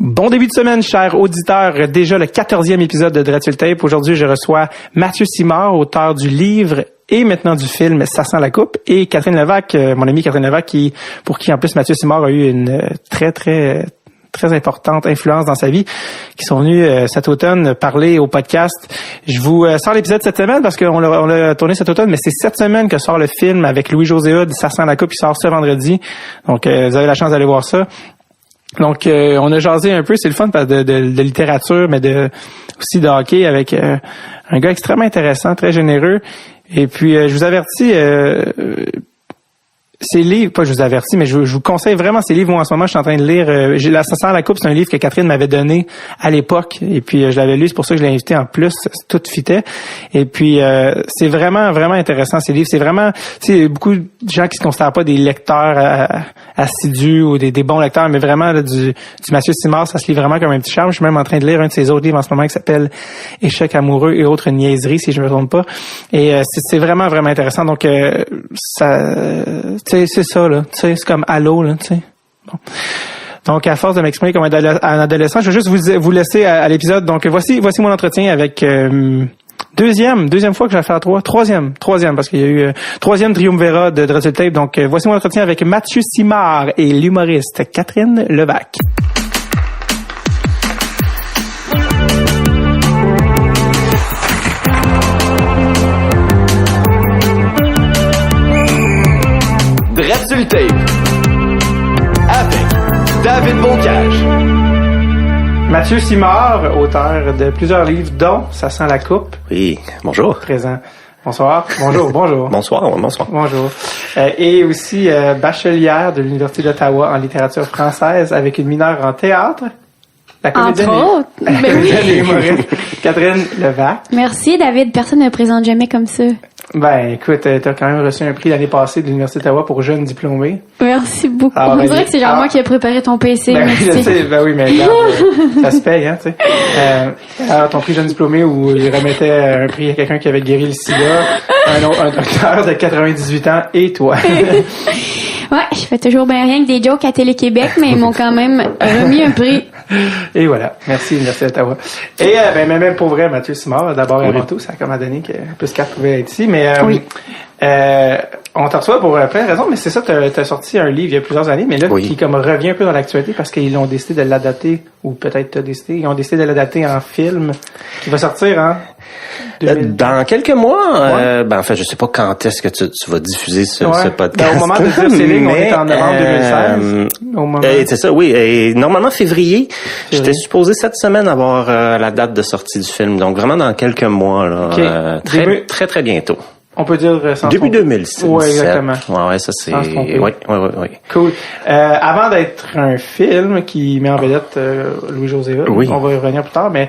Bon début de semaine, chers auditeurs. Déjà le 14e épisode de Dreadful Tape. Aujourd'hui, je reçois Mathieu Simard, auteur du livre et maintenant du film Ça sent la coupe, et Catherine Levac, mon amie Catherine Levac, pour qui en plus Mathieu Simard a eu une très importante influence dans sa vie, qui sont venus cet automne parler au podcast. Je vous sors l'épisode cette semaine parce qu'on l'a tourné cet automne, mais c'est cette semaine que sort le film avec Louis-José Hood, Ça sent la coupe, il sort ce vendredi. Donc, vous avez la chance d'aller voir ça. Donc, on a jasé un peu, c'est le fun de littérature, mais aussi de hockey avec un gars extrêmement intéressant, très généreux. Et puis, je vous avertis, ces livres, pas je vous avertis, mais je vous conseille vraiment ces livres. Moi, en ce moment, je suis en train de lire Ça sent la coupe, c'est un livre que Catherine m'avait donné à l'époque. Et puis, je l'avais lu, c'est pour ça que je l'ai invité en plus. Tout fitait. Et puis, c'est vraiment intéressant, ces livres. C'est vraiment, tu sais, beaucoup de gens qui se considèrent pas des lecteurs assidus ou des bons lecteurs, mais vraiment, là, du Mathieu Simard, ça se lit vraiment comme un petit charme. Je suis même en train de lire un de ses autres livres en ce moment qui s'appelle Échecs amoureux et autres niaiseries, si je me trompe pas. Et c'est vraiment intéressant. Donc, c'est ça, là. Tu sais, c'est comme Halo, là, tu sais. Bon. Donc, à force de m'exprimer comme un adolescent, je vais juste vous laisser à l'épisode. Donc, voici mon entretien avec deuxième fois que j'ai fait à troisième, parce qu'il y a eu troisième triumvirat de Dreadful Tape. Donc, voici mon entretien avec Mathieu Simard et l'humoriste Catherine Levac. Dreadful Tape avec David Bocage. Mathieu Simard, auteur de plusieurs livres, dont Ça sent la coupe. Oui, bonjour. Présent. Bonsoir. Bonjour. Bonsoir. Bonjour. Et aussi bachelière de l'Université d'Ottawa en littérature française avec une mineure en théâtre. La comédienne et humoriste Catherine Levac. Merci, David. Personne ne me présente jamais comme ça. Ben, écoute, t'as quand même reçu un prix l'année passée de l'Université d'Ottawa pour jeunes diplômés. Merci beaucoup. On dirait que c'est genre moi qui ai préparé ton PC. Ben, merci. Je sais, ben oui, mais regarde, ça se paye, hein, tu sais. Alors, ton prix jeune diplômé où il remettait un prix à quelqu'un qui avait guéri le sida, un docteur de 98 ans et toi. Ouais, je fais toujours bien rien que des jokes à Télé-Québec, mais ils m'ont quand même remis un prix. Et voilà. Merci, Université d'Ottawa. Et, même pour vrai, Mathieu Simard, d'abord et avant tout, ça a comme donné que plus 4 pouvait être ici, mais, oui. On te reçoit pour plein de raisons, mais c'est ça, t'as sorti un livre il y a plusieurs années, mais là, qui comme revient un peu dans l'actualité parce qu'ils ont décidé de l'adapter, ou peut-être ils ont décidé de l'adapter en film, qui va sortir en 2000. Dans quelques mois, en fait, je sais pas quand est-ce que tu vas diffuser ce podcast. Ben, au moment de dire c'est ligne, on est en novembre 2016. Au moment. C'est ça, oui. Et normalement, février. J'étais supposé cette semaine avoir la date de sortie du film. Donc, vraiment dans quelques mois, là. Okay. Très bientôt. On peut dire début 2017. Oui, exactement. Ouais, ça c'est. Oui. Cool. Avant d'être un film qui met en vedette Louis-José Hood, on va y revenir plus tard, mais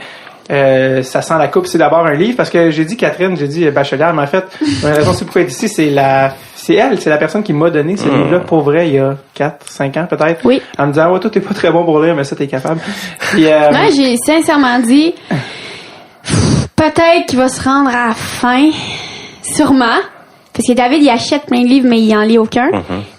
Ça sent la coupe, c'est d'abord un livre, parce que j'ai dit bachelière, mais en fait, la raison c'est pourquoi elle est ici, c'est la personne qui m'a donné ce livre-là pour vrai il y a 4-5 ans peut-être. Oui. En me disant, toi t'es pas très bon pour lire, mais ça t'es capable. Puis, moi j'ai sincèrement dit, peut-être qu'il va se rendre à la fin, sûrement. Parce que David, il achète plein de livres, mais il en lit aucun.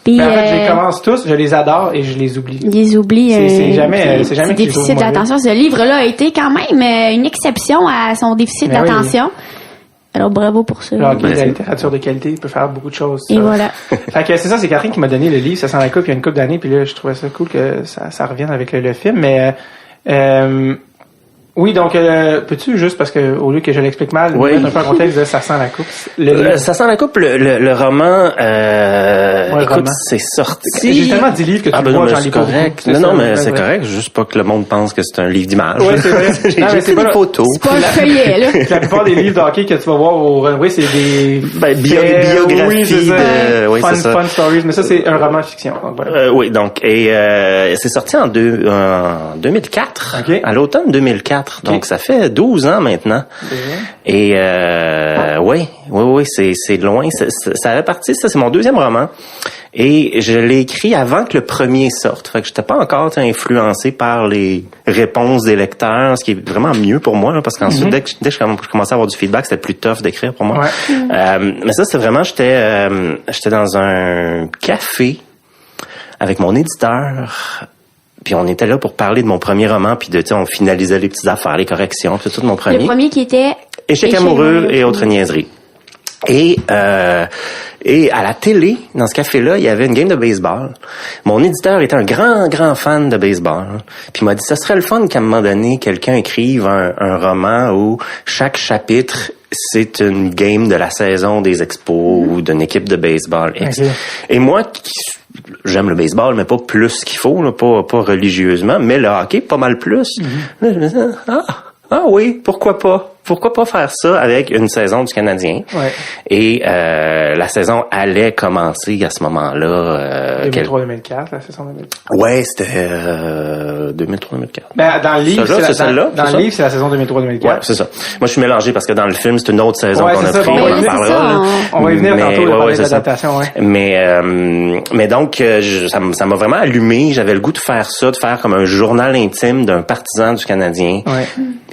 Puis, en fait, je les commence tous, je les adore et je les oublie. Il les oublie. C'est jamais déficit d'attention. Ce livre-là a été quand même une exception à son déficit d'attention. Oui. Alors, bravo pour ça. Alors, la littérature de qualité peut faire beaucoup de choses. Et voilà. Fait que c'est ça, c'est Catherine qui m'a donné le livre, Ça sent la coupe, il y a une couple d'années, puis là, je trouvais ça cool que ça revienne avec le film, mais, oui, donc, peux-tu juste, parce que au lieu que je l'explique mal, mettre un peu en contexte de Ça sent la coupe. Ça sent la coupe, le roman, écoute, c'est sorti. J'ai tellement dit livres que tu vois, j'en lis pas beaucoup. Non, mais c'est correct, juste pas que le monde pense que c'est un livre d'images. Oui, c'est vrai. J'ai fait des photos. C'est pas un feuillet, là. La plupart des livres de hockey que tu vas voir au runway, c'est des biographies fun stories, mais ça, c'est un roman de fiction. Donc, voilà. Oui, donc, et c'est sorti en 2004, à l'automne 2004. Donc, ça fait 12 ans maintenant. Et oui, c'est loin. Ça avait parti, ça, c'est mon deuxième roman. Et je l'ai écrit avant que le premier sorte. Fait que j'étais pas encore influencé par les réponses des lecteurs, ce qui est vraiment mieux pour moi, là, parce qu'ensuite, dès que je commençais à avoir du feedback, c'était plus tough d'écrire pour moi. Mais ça, c'est vraiment, j'étais dans un café avec mon éditeur. puis on était là pour parler de mon premier roman, puis on finalisait les petites affaires, les corrections, puis tout de mon premier. Le premier qui était Échec amoureux et autres niaiseries. Et à la télé, dans ce café-là, il y avait une game de baseball. Mon éditeur était un grand fan de baseball. Puis il m'a dit, ça serait le fun qu'à un moment donné, quelqu'un écrive un roman où chaque chapitre, c'est une game de la saison des Expos ou d'une équipe de baseball. Okay. Et moi, j'aime le baseball, mais pas plus qu'il faut, là, pas religieusement, mais le hockey, pas mal plus. Là, je me disais, ah oui, pourquoi pas? Pourquoi pas faire ça avec une saison du Canadien? Ouais. Et la saison allait commencer à ce moment-là. 2003-2004, la saison 2004. Ouais, c'était 2003-2004. Ben, dans le livre, c'est celle-là. Dans le livre, c'est la saison 2003-2004. Ouais, c'est ça. Moi, je suis mélangé parce que dans le film, c'est une autre saison qu'on a pris. Bon, on en parlera. On va y venir tantôt de parler de l'adaptation. Ouais. Mais donc, ça m'a vraiment allumé. J'avais le goût de faire ça, de faire comme un journal intime d'un partisan du Canadien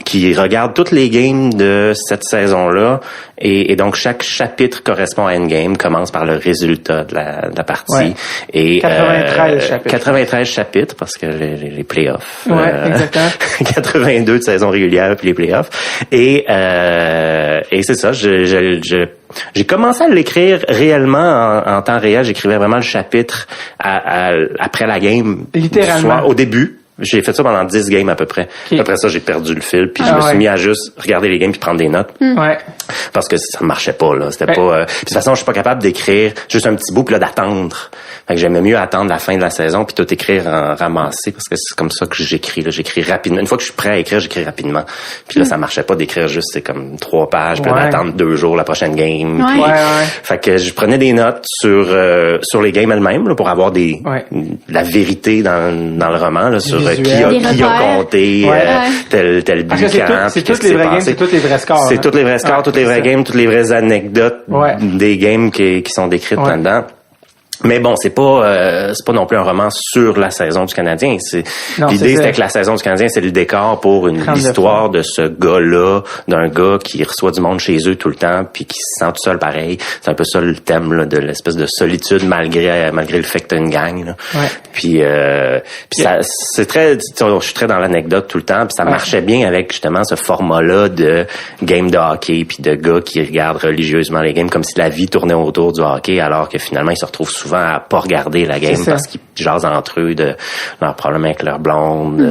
qui regarde toutes les games de cette saison-là. Et donc, chaque chapitre correspond à une game, commence par le résultat de la partie. Ouais. Et 93 chapitres. 93 chapitres, parce que les playoffs. Ouais, exactement. 82 de saison régulière, puis les playoffs. Et c'est ça, j'ai commencé à l'écrire réellement en temps réel. J'écrivais vraiment le chapitre après la game. Littéralement. Au début. J'ai fait ça pendant 10 games à peu près. Okay. Après ça, j'ai perdu le fil, puis je me suis mis à juste regarder les games puis prendre des notes. Ouais. Parce que ça marchait pas, là. C'était pas... Puis de toute façon, je suis pas capable d'écrire juste un petit bout puis là d'attendre. Fait que j'aimais mieux attendre la fin de la saison puis tout écrire en ramassé parce que c'est comme ça que j'écris, là. J'écris rapidement. Une fois que je suis prêt à écrire, j'écris rapidement. Puis là, ça marchait pas d'écrire juste, c'est comme 3 pages puis d'attendre 2 jours la prochaine game. Ouais. Puis, fait que je prenais des notes sur les games elles-mêmes, là, pour avoir la vérité dans le roman, là, sur qui a compté tel but quand. C'est toutes les vraies games, c'est tous les vrais scores. C'est toutes les vrais scores, toutes les vraies games, toutes les vraies anecdotes des games qui sont décrites là-dedans. Mais bon, c'est pas non plus un roman sur la saison du Canadien. L'idée, c'était que la saison du Canadien, c'est le décor pour une histoire de ce gars-là, d'un gars qui reçoit du monde chez eux tout le temps, puis qui se sent tout seul pareil. C'est un peu ça le thème là, de l'espèce de solitude malgré le fait que t'as une gang. Là. Ouais. Puis ça, c'est très, je suis très dans l'anecdote tout le temps, puis ça marchait bien avec justement ce format-là de game de hockey, puis de gars qui regardent religieusement les games comme si la vie tournait autour du hockey, alors que finalement ils se retrouvent souvent à pas regarder la game parce qu'ils jasent entre eux de leurs problèmes avec leur blonde.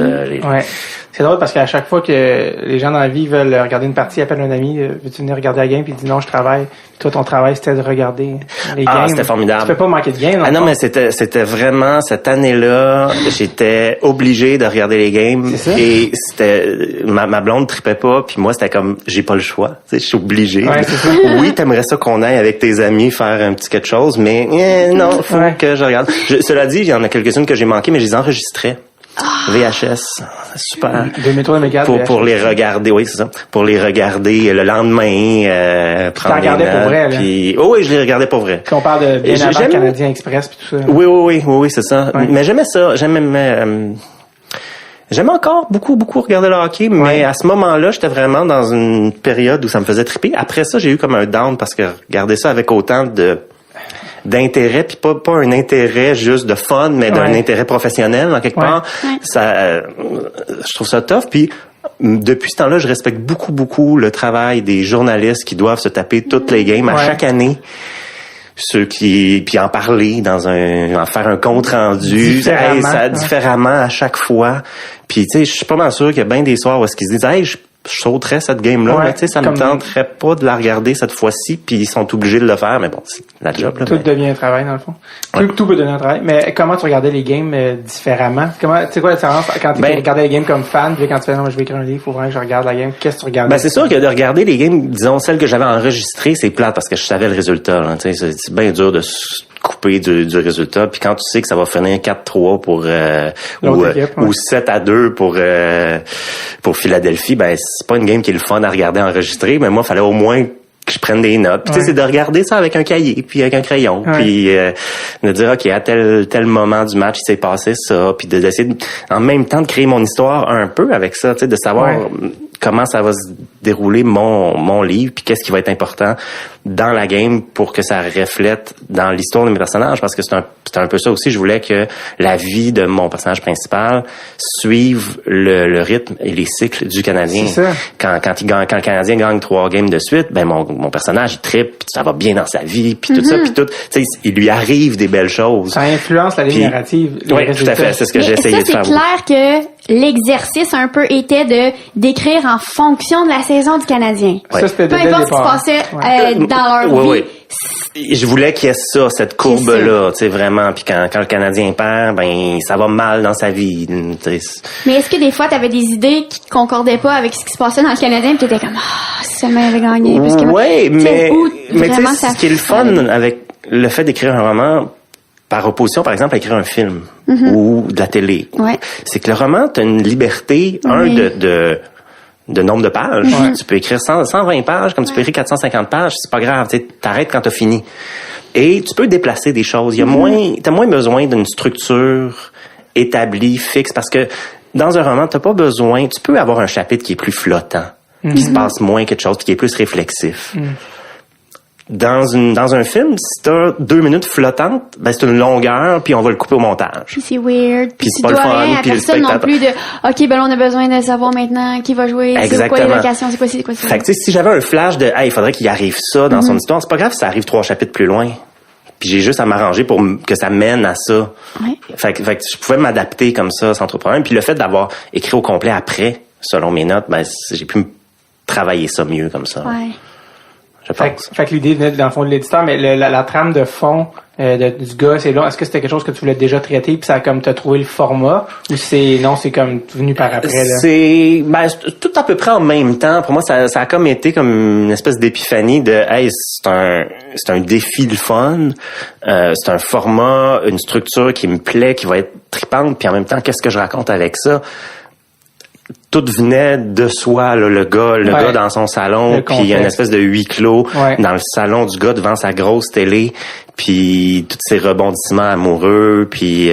C'est drôle parce qu'à chaque fois que les gens dans la vie veulent regarder une partie, ils appellent un ami, veux-tu venir regarder la game? Puis il dit non, je travaille. Puis toi, ton travail, c'était de regarder les games. C'était formidable. Tu peux pas manquer de game. Non, mais c'était vraiment, cette année-là, j'étais obligé de regarder les games. Et c'était, ma blonde tripait pas, puis moi, c'était comme, j'ai pas le choix. Tu sais, je suis obligé. Ouais, c'est ça. Oui, t'aimerais ça qu'on aille avec tes amis faire un petit quelque chose, mais non, faut que je regarde. Cela dit, il y en a quelques-unes que j'ai manquées, mais je les enregistrais. VHS, super. 2003-2004. Pour les regarder, oui, c'est ça. Pour les regarder le lendemain, prendre des notes. Pour vrai, là. Puis, oui, je les regardais pour vrai. On parle de bien avant Canadien Express puis tout ça. Oui, c'est ça. Ouais. Mais j'aimais ça. J'aime encore beaucoup regarder le hockey, mais à ce moment-là, j'étais vraiment dans une période où ça me faisait triper. Après ça, j'ai eu comme un down parce que regarder ça avec autant d'intérêt, puis pas un intérêt juste de fun, mais d'un intérêt professionnel en quelque part. Ça, je trouve ça tough. Puis depuis ce temps-là, je respecte beaucoup le travail des journalistes qui doivent se taper toutes les games à chaque année. Puis en parler en faire un compte rendu, différemment à chaque fois. Puis tu sais, je suis pas mal sûr qu'il y a bien des soirs où est-ce qu'ils se disent, hey, je sauterais cette game-là, mais tu sais, ça me tenterait pas de la regarder cette fois-ci, puis ils sont obligés de le faire, mais bon, c'est la job, là. Tout devient un travail, dans le fond. Tout peut devenir un travail. Mais comment tu regardais les games différemment? Tu sais quoi la différence quand tu regardais les games comme fan, puis quand tu fais, non, je vais écrire un livre, faut vraiment que je regarde la game, qu'est-ce que tu regardais? Ben, c'est sûr que de regarder les games, disons, celles que j'avais enregistrées, c'est plate, parce que je savais le résultat, là, tu sais, c'est bien dur de couper du résultat, puis quand tu sais que ça va finir 4-3 pour ou 7-2 pour Philadelphie, ben c'est pas une game qui est le fun à regarder enregistrée, mais moi fallait au moins que je prenne des notes. Puis tu sais, c'est de regarder ça avec un cahier, puis avec un crayon, puis de dire OK, à tel moment du match, il s'est passé ça, puis d'essayer en même temps de créer mon histoire un peu avec ça, tu sais, de savoir comment ça va se dérouler mon livre, puis qu'est-ce qui va être important dans la game pour que ça reflète dans l'histoire de mes personnages, parce que c'est un peu ça aussi. Je voulais que la vie de mon personnage principal suive le rythme et les cycles du Canadien. C'est ça. Quand le Canadien gagne 3 games de suite, ben mon personnage il trippe, puis ça va bien dans sa vie, puis tout ça, puis tout, tu sais, il lui arrive des belles choses. Ça influence la ligne narrative. Oui, tout à fait. C'est ce que j'ai essayé de faire. C'est clair que l'exercice un peu était de d'écrire en fonction de la saison du Canadien. Ouais. Ça, c'était Peu importe ce qui se passait dans leur vie. Oui. Je voulais qu'il y ait ça, cette courbe-là, tu sais, vraiment. Puis quand le Canadien perd, ben ça va mal dans sa vie. Mais est-ce que des fois, t'avais des idées qui concordaient pas avec ce qui se passait dans le Canadien, puis t'étais comme si seulement il avait gagné. Parce que oui, mais tu sais, ça ce qui est le fun avec le fait d'écrire un roman, par opposition, par exemple, à écrire un film ou de la télé, c'est que le roman, t'as une liberté, de nombre de pages. Tu peux écrire 120 pages, comme tu peux écrire 450 pages, c'est pas grave, tu t'arrêtes quand t'as fini. Et tu peux déplacer des choses. T'as moins besoin d'une structure établie, fixe, parce que dans un roman, t'as pas besoin, tu peux avoir un chapitre qui est plus flottant, qui se passe moins quelque chose, qui est plus réflexif. Dans un film, si t'as 2 minutes flottantes, ben c'est une longueur, puis on va le couper au montage. Puis c'est weird. Puis c'est tu pas dois le fun, rien à puis le personne non spectateur. plus de OK, ben là, on a besoin de savoir maintenant qui va jouer, c'est quoi les locations, c'est quoi. Fait que tu sais, si j'avais un flash de il faudrait qu'il arrive ça dans son histoire, c'est pas grave si ça arrive 3 chapitres plus loin. Puis j'ai juste à m'arranger pour que ça mène à ça. Ouais. Fait que je pouvais m'adapter comme ça sans trop de problème. Puis le fait d'avoir écrit au complet après, selon mes notes, ben j'ai pu travailler ça mieux comme ça. Ouais. Je pense. Fait que l'idée venait dans le fond de l'éditeur, mais la trame de fond du gars, c'est long. Est-ce que c'était quelque chose que tu voulais déjà traiter puis ça a comme t'as trouvé le format ou c'est comme venu par après là? C'est tout à peu près en même temps. Pour moi, ça a comme été comme une espèce d'épiphanie de c'est un défi le fun. C'est un format, une structure qui me plaît, qui va être tripante, puis en même temps, qu'est-ce que je raconte avec ça? Tout venait de soi, là, le gars dans son salon, puis il y a une espèce de huis clos dans le salon du gars devant sa grosse télé, puis tous ces rebondissements amoureux, puis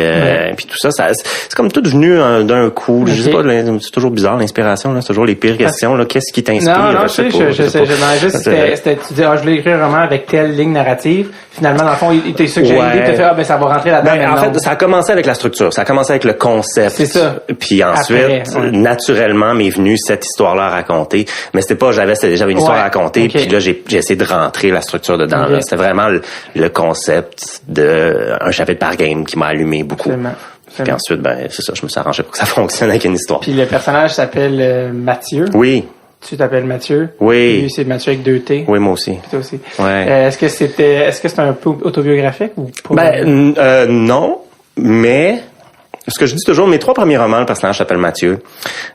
tout ça, c'est comme tout venu d'un coup. Okay. Je sais pas, c'est toujours bizarre l'inspiration, là, c'est toujours les pires questions, là. Qu'est-ce qui t'inspire? Non, je sais, c'était tu dis je voulais écrire un roman avec telle ligne narrative. Finalement, dans le fond, il t'a suggéré l'idée, t'as fait ça va rentrer là-dedans. En fait, ça a commencé avec la structure, ça a commencé avec le concept. C'est ça. Puis ensuite, naturellement m'est venue cette histoire-là à raconter, mais c'était pas j'avais une histoire à raconter, puis là j'ai essayé de rentrer la structure dedans. Là. C'était vraiment le concept de un chapitre par game qui m'a allumé beaucoup. Puis ensuite, c'est ça, je me suis arrangé pour que ça fonctionne avec une histoire. Puis le personnage s'appelle Mathieu. Oui. Tu t'appelles Mathieu. Oui. Lui, c'est Mathieu avec 2 T. Oui, moi aussi. Puis toi aussi. Ouais. Est-ce que c'est un peu autobiographique ou pas? Non, mais ce que je dis toujours, mes 3 premiers romans, le personnage s'appelle Mathieu.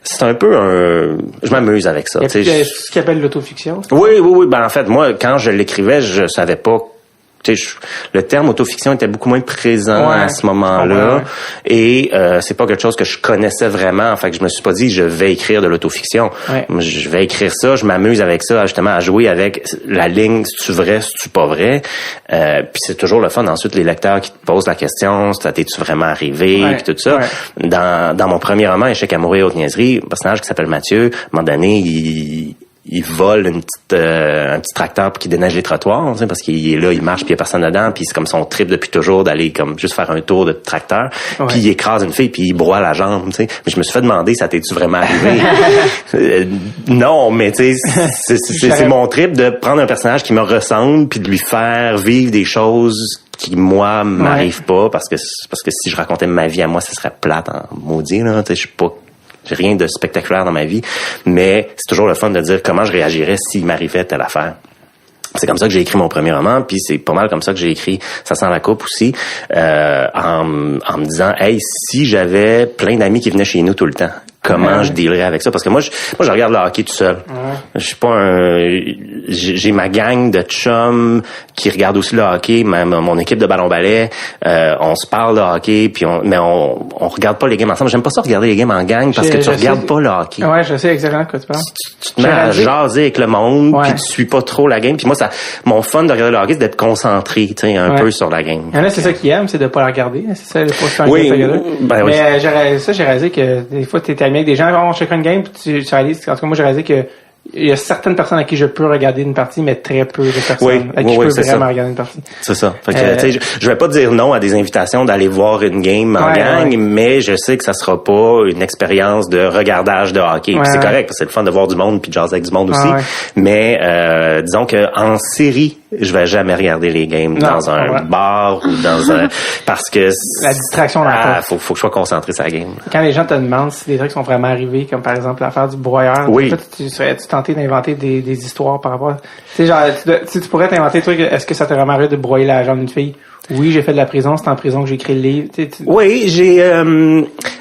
C'est un peu je m'amuse avec ça. Il y a ce qu'il appelle l'autofiction. Oui. En fait, moi, quand je l'écrivais, je savais pas. Le terme autofiction était beaucoup moins présent à ce moment-là. Et c'est pas quelque chose que je connaissais vraiment. Fait que je me suis pas dit, je vais écrire de l'autofiction. Je vais écrire ça, je m'amuse avec ça, justement, à jouer avec la ligne, c'est-tu vrai, c'est-tu pas vrai. Puis c'est toujours le fun. Ensuite, les lecteurs qui te posent la question, t'es-tu vraiment arrivé, puis tout ça. Dans mon premier roman, Échec amoureux et haute niaiserie, un personnage qui s'appelle Mathieu, à un moment donné, il vole un petit tracteur qui déneige les trottoirs, parce qu'il est là, il marche, puis il y a personne dedans, puis c'est comme son trip depuis toujours d'aller comme juste faire un tour de tracteur, puis il écrase une fille, puis il broie la jambe, tu sais. Mais je me suis fait demander, ça t'es-tu vraiment arrivé? Non, mais tu sais, c'est mon trip de prendre un personnage qui me ressemble, puis de lui faire vivre des choses qui, moi, m'arrivent pas, parce que si je racontais ma vie à moi, ça serait plate en maudit, là, tu sais, je suis pas... J'ai rien de spectaculaire dans ma vie, mais c'est toujours le fun de dire comment je réagirais s'il m'arrivait telle affaire. C'est comme ça que j'ai écrit mon premier roman, puis c'est pas mal comme ça que j'ai écrit Ça sent la coupe aussi, en me disant, hey, si j'avais plein d'amis qui venaient chez nous tout le temps, comment je dealerais avec ça? Parce que moi, je regarde le hockey tout seul. Je suis pas j'ai ma gang de chums qui regardent aussi le hockey, mon équipe de ballon-ballet, on se parle de hockey, puis mais on regarde pas les games ensemble. J'aime pas ça regarder les games en gang parce que tu regardes pas le hockey. Ouais, je sais exactement de quoi tu parles. Tu te mets à jaser avec le monde, puis tu suis pas trop la game. Puis moi, mon fun de regarder le hockey, c'est d'être concentré, tu sais, un peu sur la game. Il y en a, c'est ça qu'ils aiment, c'est de pas la regarder. C'est ça, le faut oui, mais j'ai réalisé que des fois, t'es ami avec des gens, on check une game, puis tu réalises, en tout cas, moi, j'ai réalisé que il y a certaines personnes à qui je peux regarder une partie, mais très peu de personnes à qui je peux vraiment regarder une partie. C'est ça. Fait que, tu sais, je vais pas dire non à des invitations d'aller voir une game en gang, mais je sais que ça sera pas une expérience de regardage de hockey. Puis c'est correct, parce que c'est le fun de voir du monde puis de jaser avec du monde aussi. Mais disons que en série, je vais jamais regarder les games dans un bar ou dans un parce que la distraction faut que je sois concentré sur la game. Quand les gens te demandent si des trucs sont vraiment arrivés, comme par exemple l'affaire du broyeur, oui. tu serais-tu tenté d'inventer des histoires par rapport, tu sais, genre tu pourrais t'inventer des trucs, est-ce que ça t'est vraiment arrivé de broyer la jambe d'une fille? Oui, j'ai fait de la prison, c'est en prison que j'ai écrit le livre. Oui, j'ai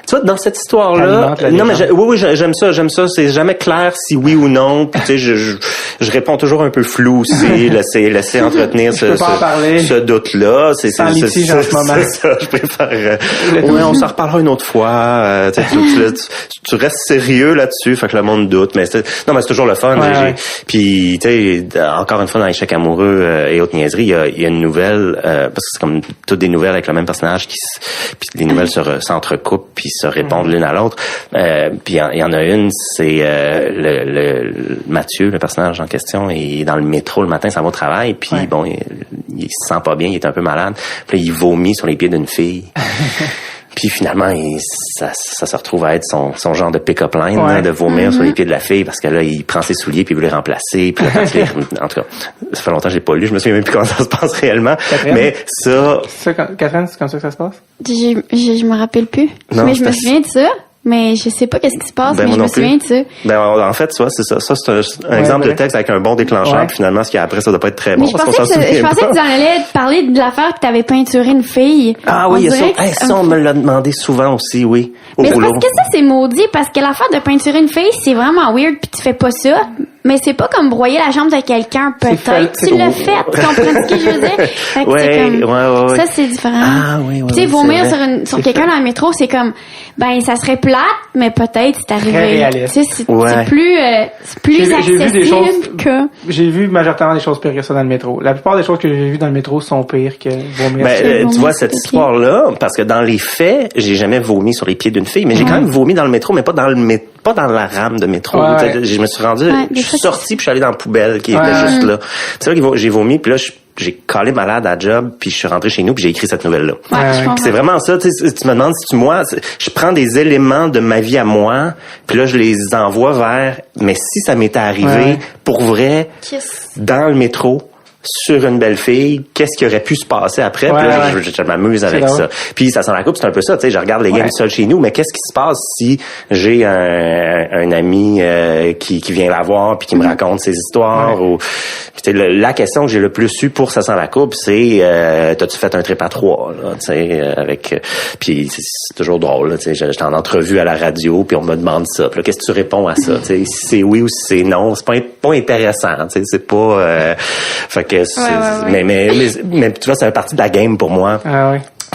tu vois, dans cette histoire-là, non mais j'aime ça, c'est jamais clair si oui ou non, puis tu sais je réponds toujours un peu flou aussi, laisser entretenir ce doute-là, c'est sans litige en ce moment. C'est ça, je préfère on s'en reparlera une autre fois, tu restes sérieux là-dessus, fait que le monde doute, mais c'est toujours le fun. Puis tu sais, encore une fois dans Échec amoureux et autres niaiseries, il y a une nouvelle parce que c'est comme toutes des nouvelles avec le même personnage puis les nouvelles s'entrecoupent puis se répondent l'une à l'autre. Puis il y en a une, c'est le Mathieu, le personnage en question, il est dans le métro le matin, ça va au travail, puis bon, il se sent pas bien, il est un peu malade. Puis là, il vomit sur les pieds d'une fille. Puis finalement, ça se retrouve à être son genre de pick-up line, de vomir sur les pieds de la fille, parce que là, il prend ses souliers puis il veut les remplacer. Puis là, en tout cas, ça fait longtemps que je l'ai pas lu, je me souviens même plus comment ça se passe réellement. Catherine? Mais ça... Catherine, c'est comme ça que ça se passe? Je me rappelle plus. Non, mais je me souviens de ça. Mais je sais pas qu'est-ce qui se passe, mais je me souviens de ça. Ben, en fait, c'est ça. Ça, c'est un exemple de texte avec un bon déclencheur. Puis finalement, ce qu'il y a après, ça doit pas être très bon. Mais je pensais que tu en allais parler de l'affaire que t'avais peinturé une fille. Ah oui, ça, on me l'a demandé souvent aussi, oui. Mais c'est parce que ça, c'est maudit, parce que l'affaire de peinturer une fille, c'est vraiment weird, puis tu fais pas ça. Mais c'est pas comme broyer la jambe de quelqu'un, peut-être. Tu l'as fait, tu comprends ce que je veux dire? Fait que c'est comme, ça, c'est différent. Ah oui, oui. Tu sais, vomir sur quelqu'un dans le métro, c'est comme, ben, ça serait plate, mais peut-être c'est arrivé. Très réaliste. Tu sais, c'est plus accessible J'ai vu majoritairement des choses pires que ça dans le métro. La plupart des choses que j'ai vues dans le métro sont pires que vomir. Tu vois, cette histoire-là, parce que dans les faits, j'ai jamais vomi sur les pieds d'une fille, mais j'ai quand même vomi dans le métro, mais pas dans la rame de métro. Je me suis rendu, je suis sorti puis je suis allé dans la poubelle qui était juste là. C'est vrai que j'ai vomi puis là j'ai collé malade à job puis je suis rentré chez nous puis j'ai écrit cette nouvelle-là. C'est vraiment ça, tu me demandes si je prends des éléments de ma vie à moi puis là je les envoie vers, mais si ça m'était arrivé pour vrai dans le métro sur une belle fille, qu'est-ce qui aurait pu se passer après? Puis là, je m'amuse avec ça. Puis ça sent la coupe, c'est un peu ça, tu sais, je regarde les games seul chez nous, mais qu'est-ce qui se passe si j'ai un ami qui vient la voir puis qui me raconte ses histoires ou la question que j'ai le plus eu pour ça sent la coupe, c'est t'as-tu fait un trip à 3 là, tu sais, avec puis c'est toujours drôle, tu sais, j'étais en entrevue à la radio puis on me demande ça. Puis là, qu'est-ce que tu réponds à ça? Tu sais, si c'est oui ou si c'est non, c'est pas intéressant, tu sais, c'est pas fait que mais tu vois, c'est une partie de la game pour moi.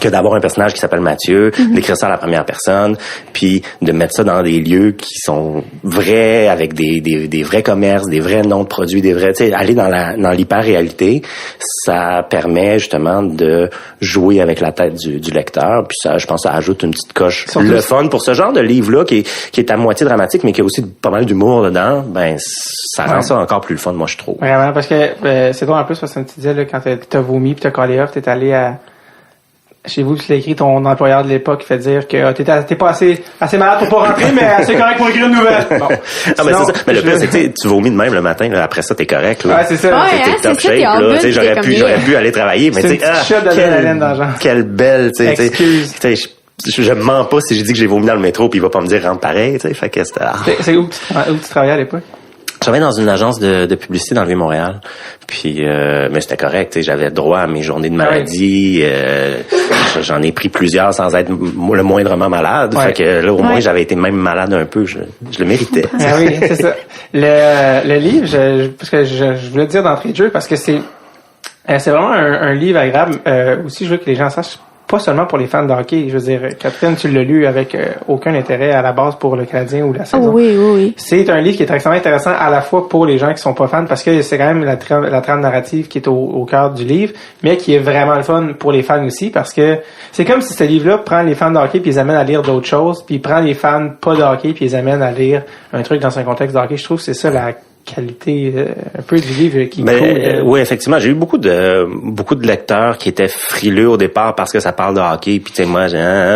Que d'avoir un personnage qui s'appelle Mathieu, d'écrire ça à la première personne, puis de mettre ça dans des lieux qui sont vrais, avec des vrais commerces, des vrais noms de produits, des vrais, tu sais, aller dans l'hyper-réalité, ça permet justement de jouer avec la tête du lecteur, puis ça, je pense, ça ajoute une petite coche le fun pour ce genre de livre-là qui est à moitié dramatique, mais qui a aussi pas mal d'humour dedans, ben, ça rend ça encore plus le fun, moi, je trouve. Vraiment, parce que c'est drôle en plus, parce que tu disais, là, quand t'as vomi pis t'as collé off, t'es allé à... Chez vous, tu l'as écrit, ton employeur de l'époque fait dire que t'es pas assez malade pour pas rentrer, mais assez correct pour écrire une nouvelle. Bon. Mais c'est ça. Mais le pire, c'est que tu vomis de même le matin, là, après ça, t'es correct, là. Ouais, c'est ça. T'es top shape, là. Tu sais, j'aurais pu aller travailler, mais tu sais, quelle belle, tu sais. Je mens pas si j'ai dit que j'ai vomi dans le métro puis il va pas me dire rentre pareil, tu sais. Fait que c'est où tu travaillais à l'époque? Je travaillais dans une agence de publicité dans le Vieux-Montréal. Puis mais c'était correct, tu sais, j'avais droit à mes journées de maladie. J'en ai pris plusieurs sans être le moindrement malade. Fait que là, au moins, j'avais été même malade un peu. Je le méritais. Ah oui, c'est ça. Le livre, parce que je voulais dire d'entrée de jeu, parce que c'est vraiment un livre agréable. Aussi, je veux que les gens sachent, pas seulement pour les fans de hockey. Je veux dire, Catherine, tu l'as lu avec aucun intérêt à la base pour le Canadien ou la saison. Oui. C'est un livre qui est extrêmement intéressant à la fois pour les gens qui sont pas fans, parce que c'est quand même la trame narrative qui est au cœur du livre, mais qui est vraiment le fun pour les fans aussi, parce que c'est comme si ce livre-là prend les fans de hockey puis les amène à lire d'autres choses, puis prend les fans pas de hockey puis les amène à lire un truc dans un contexte de hockey. Je trouve que c'est ça qualité un peu du livre qui est cool. Oui, effectivement, j'ai eu beaucoup de lecteurs qui étaient frileux au départ parce que ça parle de hockey, puis tu sais moi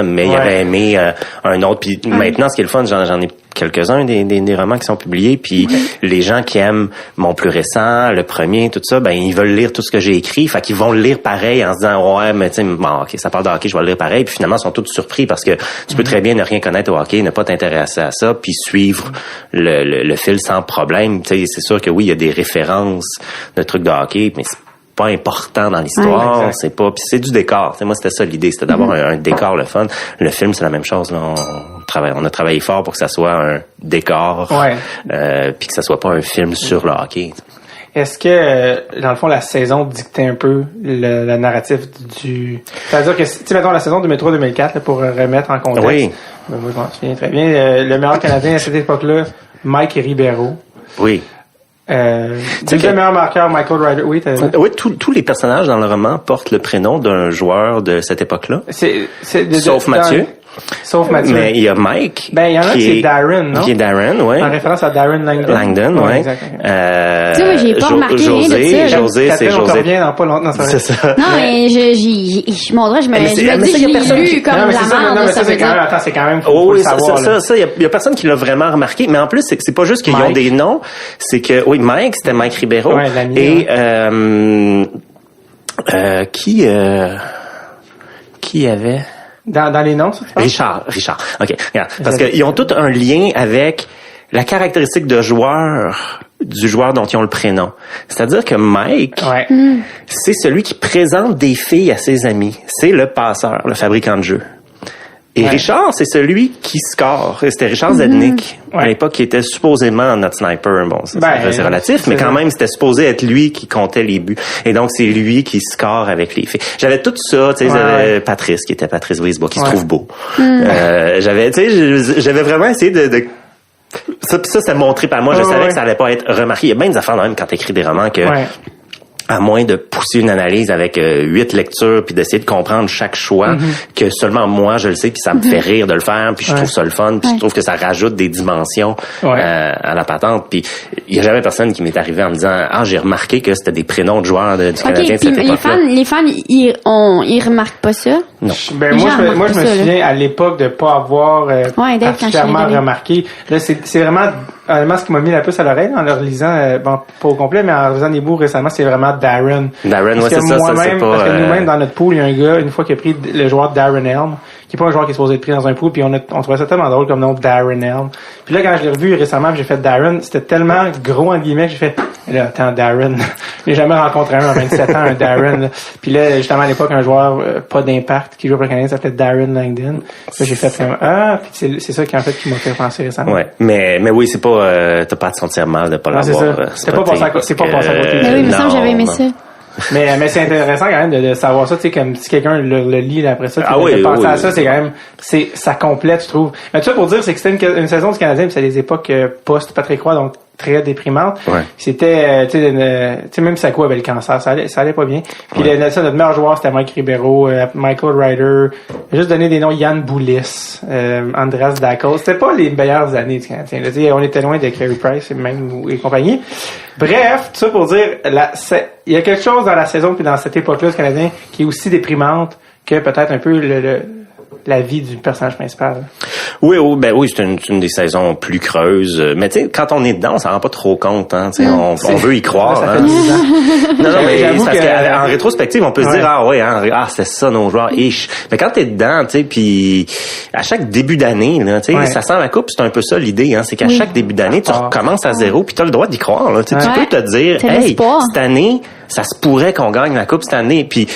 mais il avait aimé un autre, puis maintenant ce qui est le fun, j'en ai quelques-uns des romans qui sont publiés, puis les gens qui aiment mon plus récent, le premier, tout ça, ben ils veulent lire tout ce que j'ai écrit, fait qu'ils vont le lire pareil en se disant ouais, mais tu sais bon, OK, ça parle de hockey, je vais le lire pareil, puis finalement ils sont tous surpris parce que tu peux très bien ne rien connaître au hockey, ne pas t'intéresser à ça, puis suivre le fil sans problème. Tu sais, c'est sûr que oui, il y a des références de trucs de hockey, mais c'est pas important dans l'histoire, c'est pas, puis c'est du décor. Tu sais, moi c'était ça l'idée, c'était d'avoir un décor le fun. Le film c'est la même chose, là. On a travaillé fort pour que ça soit un décor, puis que ça soit pas un film sur le hockey. Est-ce que, dans le fond, la saison dictait un peu le narratif du... C'est-à-dire que, tu sais, mettons, la saison 2003-2004, pour remettre en contexte. Oui. Ben, moi, je m'en souviens très bien. Le meilleur Canadien à cette époque-là, Mike Ribeiro. Oui. C'est le meilleur marqueur, Michael Ryder. Oui, oui, tous les personnages dans le roman portent le prénom d'un joueur de cette époque-là. Sauf Mathieu. Sauf Mathieu. Mais il y a Mike. Ben, il y en a qui c'est Darren, non? Qui est Darren, oui. En référence à Darren Langdon. Langdon, oui. Tu sais, moi, j'ai pas remarqué rien de ça. José, c'est José. On revient dans pas longtemps, c'est ça. Non, mais je me dis, je l'ai lu comme la merde, ça veut dire. Attends, c'est quand même, oui, ça, il y a personne qui l'a vraiment remarqué, mais en plus, c'est pas juste qu'ils ont des noms, c'est que, oui, Mike, c'était Mike Ribeiro. Ouais, l'ami. Et, qui avait? Dans les noms, ça, tu penses? Richard. OK. Regarde. Parce qu'ils ont tout un lien avec la caractéristique de joueur, du joueur dont ils ont le prénom. C'est-à-dire que Mike, c'est celui qui présente des filles à ses amis. C'est le passeur, le fabricant de jeux. Et Richard, c'est celui qui score. C'était Richard Zednik, à l'époque, qui était supposément notre sniper. Bon, c'est relatif, mais quand même, c'était supposé être lui qui comptait les buts. Et donc, c'est lui qui score avec les filles. J'avais tout ça, tu sais, j'avais Patrice, qui était Patrice Brisebois, qui se trouve beau. J'avais vraiment essayé de ça, c'est montré par moi. Je savais que ça allait pas être remarqué. Il y a bien des affaires, même, quand t'écris des romans, que... à moins de pousser une analyse avec 8 lectures puis d'essayer de comprendre chaque choix, que seulement moi je le sais, puis ça me fait rire de le faire, puis je trouve ça le fun, puis je trouve que ça rajoute des dimensions à la patente. Puis il y a jamais personne qui m'est arrivé en me disant j'ai remarqué que c'était des prénoms de joueurs du Canadien de cette époque-là. Les fans ils remarquent pas ça. Non. Ben moi je me souviens à l'époque de pas avoir particulièrement remarqué. Là c'est vraiment honnêtement, ce qui m'a mis la puce à l'oreille en le relisant, bon, pas au complet, mais en relisant des bouts récemment, c'est vraiment Darren. Darren, ouais, c'est ça, c'est pas... Parce que nous-mêmes, dans notre pool, il y a un gars, une fois qui a pris le joueur Darren Helm, qui est pas un joueur qui est supposé être pris dans un pool, puis on trouvait ça tellement drôle comme nom, Darren Helm. Puis là, quand je l'ai revu récemment, j'ai fait Darren, c'était tellement gros, entre guillemets, que j'ai fait, là, attends, Darren. J'ai jamais rencontré un à 27 ans, un Darren, là. Puis là, justement, à l'époque, un joueur pas d'impact qui joue pour le Canadien s'appelait Darren Langdon. Là, j'ai fait comme, puis c'est ça qui, en fait, qui m'a fait penser récemment. Ouais. Mais oui, c'est pas, t'as pas à te sentir mal de pas l'avoir. C'est pas passé à côté. Mais oui, il me semble que j'avais aimé ça. Mais c'est intéressant quand même de savoir ça, tu sais, comme si quelqu'un le lit là, après ça, de penser à ça, c'est quand même, ça complète, je trouve. Mais tout ça pour dire, c'est que c'était une saison du Canadien, puis c'est des époques post-Patrick Roy, donc très déprimantes. Ouais. C'était, tu sais, même Sako avait le cancer, ça allait pas bien. Puis notre meilleur joueur, c'était Mike Ribeiro, Michael Ryder, juste donné des noms, Yann Boulis, Andras Dackels. C'était pas les meilleures années du Canadien. Là, on était loin de Carey Price et compagnie. Bref, tout ça pour dire, il y a quelque chose dans la saison puis dans cette époque-là du Canadien qui est aussi déprimante que peut-être un peu la vie du personnage principal. Oui, c'est une des saisons plus creuses. Mais tu sais, quand on est dedans, on s'en rend pas trop compte. Hein, on veut y croire. Ça fait 10 ans. Non, mais parce qu'en rétrospective, on peut se dire c'est ça nos joueurs. Mais quand t'es dedans, tu sais, puis à chaque début d'année, là, tu sais, ça sent la coupe. C'est un peu ça l'idée. Hein, c'est qu'à chaque début d'année, tu recommences à zéro, puis t'as le droit d'y croire. Là, tu peux te dire, cette année, ça se pourrait qu'on gagne la coupe cette année. Puis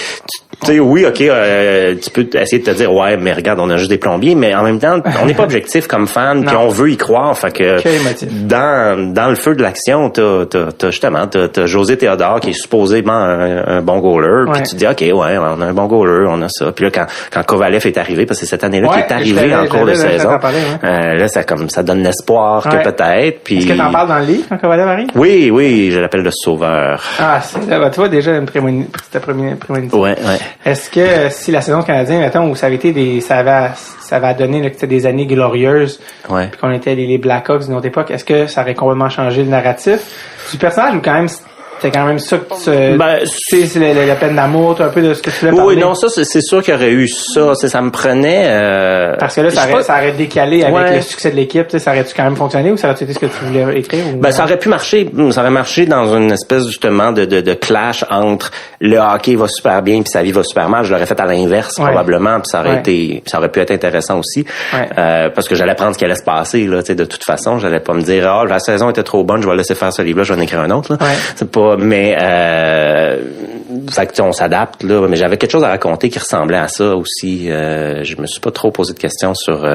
tu sais, oui, OK, tu peux essayer de te dire, mais regarde, on a juste des plombiers, mais en même temps, on n'est pas objectif comme fan, puis on veut y croire. Fait que dans le feu de l'action, t'as José Théodore qui est supposément un bon goaler, puis tu te dis, OK, on a un bon goaler, on a ça. Puis là, quand Kovalev est arrivé, parce que c'est cette année-là qu'il est arrivé en cours de saison, là, ça donne l'espoir que peut-être. Puis... Est-ce que t'en parles dans le livre quand Kovalev arrive? Oui, je l'appelle le sauveur. Tu vois déjà c'était prémonitoire. Ouais. Est-ce que si la saison du Canadien, mettons, où ça avait été ça avait donné là, que c'était des années glorieuses, puis qu'on était les Blackhawks d'une autre époque, est-ce que ça aurait complètement changé le narratif du personnage ou quand même c'est quand même ça que c'est la peine d'amour, un peu de ce que tu voulais parler. Oui, non, ça, c'est sûr qu'il y aurait eu ça. Ça me prenait... Parce que là, ça aurait décalé avec le succès de l'équipe. Ça aurait-tu quand même fonctionné ou ça aurait été ce que tu voulais écrire? Ou... ça aurait pu marcher. Ça aurait marché dans une espèce, justement, de clash entre le hockey va super bien puis sa vie va super mal. Je l'aurais fait à l'inverse, probablement, puis ça aurait pu être intéressant aussi. Parce que j'allais prendre ce qui allait se passer, là, de toute façon. J'allais pas me dire, la saison était trop bonne, je vais laisser faire ce livre-là, je vais en écrire un autre, là. C'est pas... Mais fait que on s'adapte là, mais j'avais quelque chose à raconter qui ressemblait à ça aussi. Je me suis pas trop posé de questions sur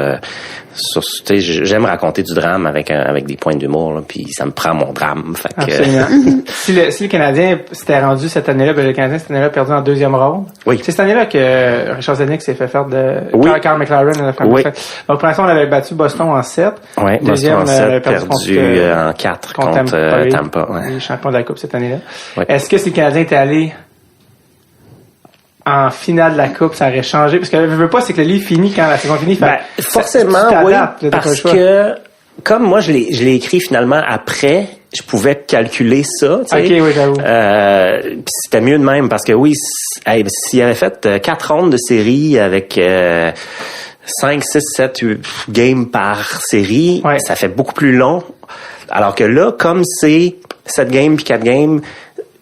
tu sais, j'aime raconter du drame avec des points d'humour là, puis ça me prend mon drame. Fait que, absolument. si le Canadien s'était rendu cette année-là, le Canadien cette année-là perdu en deuxième ronde. Oui. C'est cette année-là que Richard Zednik s'est fait faire de Carl McLaren. Donc pour l'instant on avait battu Boston en 7. Oui, deuxième Boston en 7, perdu en 4 contre Tampa. Les champions de la Coupe cette année-là. Oui. Est-ce que si le Canadien était allé en finale de la Coupe, ça aurait changé? Parce que je veux pas, c'est que le livre finit quand la saison finit. Forcément, oui, parce que comme moi, je l'ai écrit finalement après, je pouvais calculer ça. OK, oui, j'avoue. Puis c'était mieux de même, parce que oui, s'il avait fait 4 rondes de série avec 5, 6, 7, 8 games par série, ça fait beaucoup plus long. Alors que là, comme c'est 7 games puis 4 games,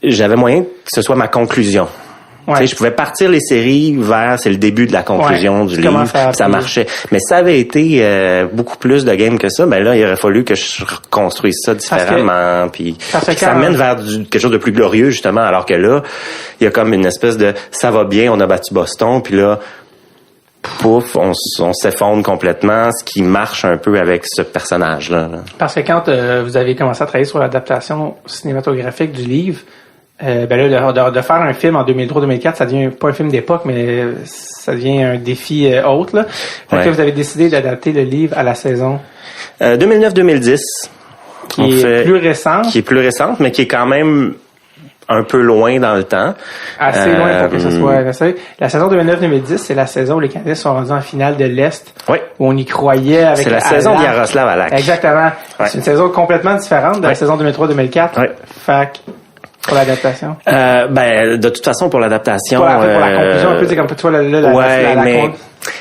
j'avais moyen que ce soit ma conclusion. Je pouvais partir les séries c'est le début de la conclusion du livre, ça marchait. Mais ça avait été beaucoup plus de games que ça, là, il aurait fallu que je reconstruise ça différemment, puis ça mène vers quelque chose de plus glorieux, justement, alors que là, il y a comme une espèce de ça va bien, on a battu Boston, puis là, pouf, on s'effondre complètement, ce qui marche un peu avec ce personnage-là. Là. Parce que quand vous avez commencé à travailler sur l'adaptation cinématographique du livre, de faire un film en 2003-2004, ça devient pas un film d'époque, mais ça devient un défi autre. Là. Fait que vous avez décidé d'adapter le livre à la saison 2009-2010. Qui est plus récente, mais qui est quand même un peu loin dans le temps. Assez loin pour que ce soit... La saison 2009-2010, c'est la saison où les Canadiens sont rendus en finale de l'Est. Oui. Où on y croyait avec... C'est la saison d'Yaroslav Halak. Exactement. Ouais. C'est une saison complètement différente de la saison 2003-2004. Oui. Fait pour l'adaptation. De toute façon, pour l'adaptation... Pour la conclusion, un peu, c'est comme toi, la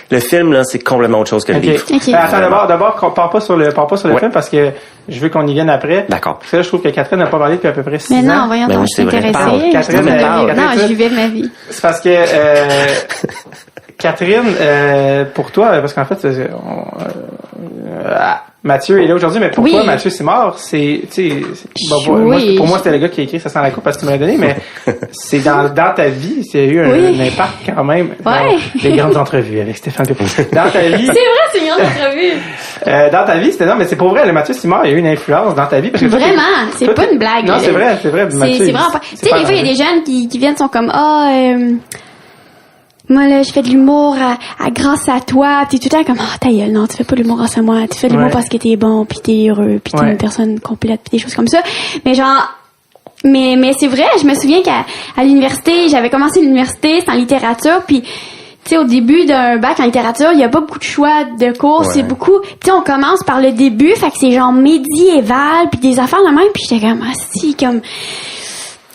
le film, là, c'est complètement autre chose que le livre. Okay. Attends, d'abord, pars pas sur le film parce que je veux qu'on y vienne après. D'accord. Parce que là, je trouve que Catherine n'a pas parlé depuis à peu près 6 ans. Mais non, voyons, je suis intéressée. Catherine, non, je vivais ma vie. C'est parce que, Catherine, pour toi, parce qu'en fait, Mathieu est là aujourd'hui, mais pour toi, Mathieu Simard, pour moi, c'était le gars qui a écrit Ça sent la coupe parce que tu me l'as donné, mais c'est dans ta vie, c'est eu un impact quand même. Les grandes entrevues avec Stéphane Pépin. Dans ta vie. C'est vrai, c'est une grande entrevue. Dans ta vie, c'était mais c'est pour vrai, le Mathieu Simard, il y a eu une influence dans ta vie. Parce que vraiment, c'est pas une blague. Non, c'est vrai, Mathieu. C'est vraiment pas. Tu sais, des fois, il y a des jeunes qui viennent, sont comme, moi, là, je fais de l'humour grâce à toi. Pis t'es tout le temps comme, ta gueule, non, tu fais pas de l'humour grâce à moi. Tu fais de l'humour parce que t'es bon, pis t'es heureux, pis t'es une personne complète, pis des choses comme ça. Mais mais c'est vrai, je me souviens qu'à l'université, j'avais commencé l'université, c'était en littérature, puis tu sais, au début d'un bac en littérature, il y a pas beaucoup de choix de cours, c'est beaucoup, tu sais, on commence par le début, fait que c'est genre médiéval, puis des affaires de même, puis j'étais comme, comme...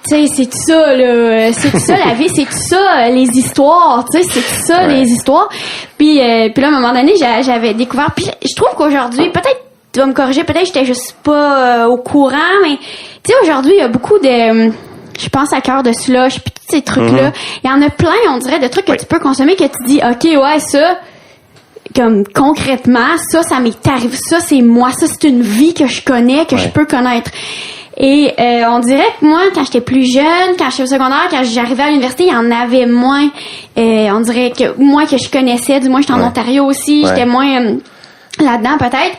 Tu sais, c'est tout ça, là. C'est tout ça, la vie. C'est tout ça, les histoires. Tu sais, c'est tout ça, les histoires. Puis là, à un moment donné, j'avais découvert... Puis je trouve qu'aujourd'hui, peut-être, tu vas me corriger, peut-être j'étais juste pas au courant, mais... Tu sais, aujourd'hui, il y a beaucoup de... Je pense à Cœur de Slush, puis tous ces trucs-là. Il y en a plein, on dirait, de trucs que tu peux consommer, que tu dis, OK, ça... Comme concrètement, ça m'est arrivé. Ça, c'est moi. Ça, c'est une vie que je connais, que je peux connaître. Et on dirait que moi, quand j'étais plus jeune, quand j'étais au secondaire, quand j'arrivais à l'université, il y en avait moins. On dirait que moi que je connaissais, du moins j'étais en Ontario aussi, j'étais moins là-dedans peut-être.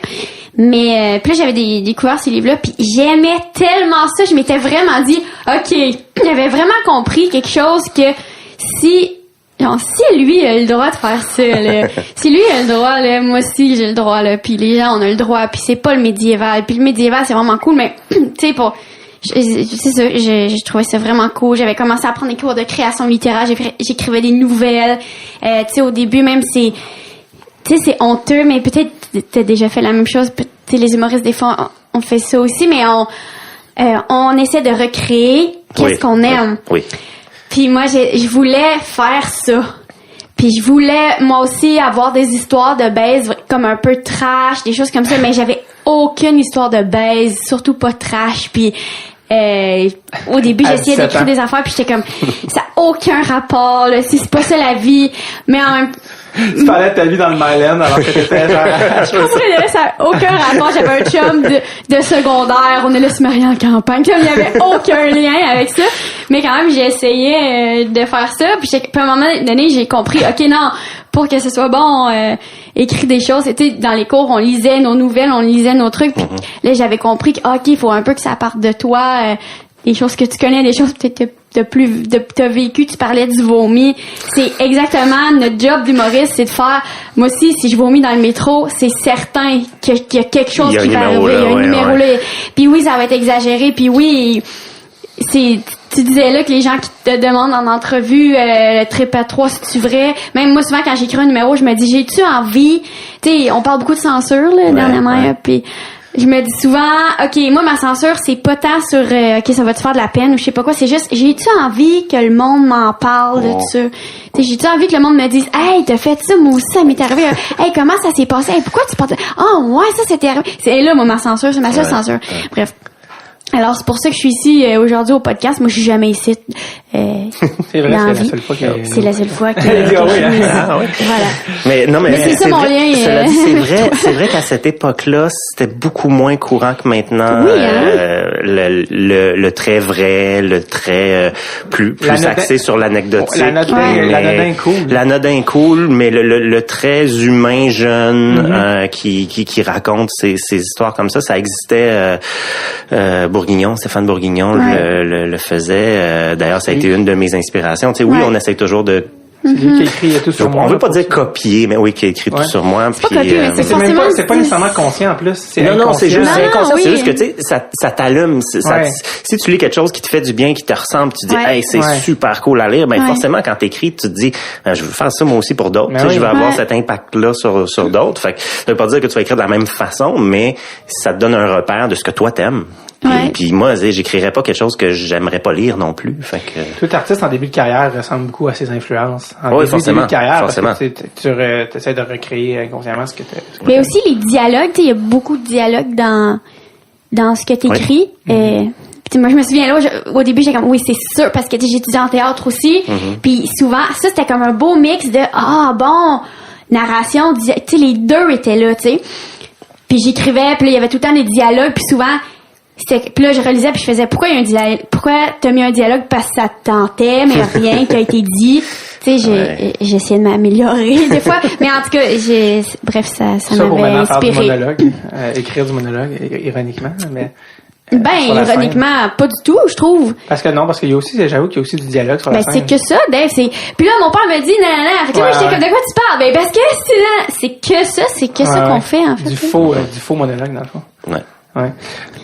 Mais puis là, j'avais découvert ces livres-là, puis j'aimais tellement ça, je m'étais vraiment dit, OK, j'avais vraiment compris quelque chose que si lui a le droit de faire ça, là, si lui a le droit, là, moi aussi j'ai le droit, là, puis les gens on a le droit, puis c'est pas le médiéval, puis le médiéval c'est vraiment cool, mais tu sais, c'est ça, je trouvais ça vraiment cool. J'avais commencé à prendre des cours de création littéraire, j'écrivais des nouvelles. Tu sais, au début même, c'est honteux, mais peut-être t'as déjà fait la même chose. Les humoristes, des fois, on fait ça aussi, mais on essaie de recréer qu'est-ce qu'on aime. Oui. Puis moi, je voulais faire ça. Puis je voulais, moi aussi, avoir des histoires de baise comme un peu trash, des choses comme ça, mais j'avais aucune histoire de baise, surtout pas trash. Puis au début, j'essayais d'écrire des affaires, puis j'étais comme, ça a aucun rapport, là, si c'est pas ça la vie. Mais en même tu parlais de ta vie dans le Myland alors que t'étais genre... ça n'a aucun rapport. J'avais un chum de secondaire. On est là se marier en campagne. Comme il n'y avait aucun lien avec ça. Mais quand même, j'ai essayé de faire ça. Puis à un moment donné, j'ai compris, OK, non, pour que ce soit bon, écrire des choses. C'était dans les cours, on lisait nos nouvelles, on lisait nos trucs. Puis là, j'avais compris que, OK, il faut un peu que ça parte de toi. Des choses que tu connais, des choses peut-être que t'as vécu, tu parlais du vomi. C'est exactement notre job d'humoriste, c'est de faire, moi aussi, si je vomis dans le métro, c'est certain qu'il y a quelque chose qui va arriver. Il y a un numéro là. Puis oui, ça va être exagéré. Puis oui, tu disais là que les gens qui te demandent en entrevue, le trip-à-3, c'est-tu vrai? Même moi, souvent, quand j'écris un numéro, je me dis, j'ai-tu envie? Tu sais, on parle beaucoup de censure, là, dernièrement, puis je me dis souvent, OK, moi, ma censure, c'est pas tant sur, OK, ça va te faire de la peine ou je sais pas quoi, c'est juste, j'ai-tu envie que le monde m'en parle de ça? T'sais, j'ai-tu envie que le monde me dise, hey, t'as fait ça, moi aussi, ça m'est arrivé. Hey, comment ça s'est passé? Hey, pourquoi tu portes... Oh, ouais, ça, c'était arrivé. C'est là, moi, ma censure, c'est ma seule censure. Bref. Alors, c'est pour ça que je suis ici aujourd'hui au podcast. Moi, je suis jamais ici. C'est vrai, c'est la seule fois que... C'est la seule fois que... Voilà. Mais c'est ça mon lien. Cela dit, c'est vrai qu'à cette époque-là, c'était beaucoup moins courant que maintenant. Oui, le trait vrai, le trait plus axé sur l'anecdotique. L'anodin cool. L'anodin cool, mais le trait humain jeune qui raconte ces histoires comme ça existait. Stéphane Bourguignon le faisait. D'ailleurs, ça a été une de mes inspirations. Tu sais, on essaie toujours de... C'est lui qui a écrit tout sur moi. On veut pas dire copier, mais oui, qui a écrit tout sur moi. C'est pas copier, mais c'est pas nécessairement conscient en plus. C'est non, c'est juste inconscient. Oui. C'est juste que, tu sais, ça t'allume. Si tu lis quelque chose qui te fait du bien, qui te ressemble, tu te dis, hey, c'est super cool à lire, ben, forcément, quand t'écris, tu te dis, je veux faire ça moi aussi pour d'autres. Tu sais, je veux avoir cet impact-là sur d'autres. Fait que, ça veut pas dire que tu vas écrire de la même façon, mais ça te donne un repère de ce que toi t'aimes. Puis moi, j'écrirais pas quelque chose que j'aimerais pas lire non plus. Fait que... Tout artiste en début de carrière ressemble beaucoup à ses influences. Forcément. Début de carrière, forcément. Parce que tu essaies de recréer inconsciemment ce que tu... Mais aussi les dialogues, il y a beaucoup de dialogues dans ce que tu écris. Puis moi, je me souviens là, au début, j'étais comme, oui, c'est sûr, parce que j'ai étudié en théâtre aussi. Puis souvent, ça, c'était comme un beau mix de, narration, tu sais, les deux étaient là, tu sais. Puis j'écrivais, puis là, il y avait tout le temps des dialogues, puis souvent... Puis là, je relisais, puis je faisais, pourquoi t'as mis un dialogue? Parce que ça te tentait, mais rien qui a été dit. Tu sais, j'ai essayé de m'améliorer des fois. Mais en tout cas, bref, ça m'avait inspiré. Faire du monologue, écrire du monologue, ironiquement, mais... ironiquement, pas du tout, je trouve. Parce qu'il y a aussi, j'avoue qu'il y a aussi du dialogue sur la scène. C'est que ça, Dave, Puis là, mon père me dit, non. Fait que moi, j'étais comme, de quoi tu parles? Ben, parce que c'est que ça qu'on fait, en fait. Du faux monologue, dans le fond. Ouais.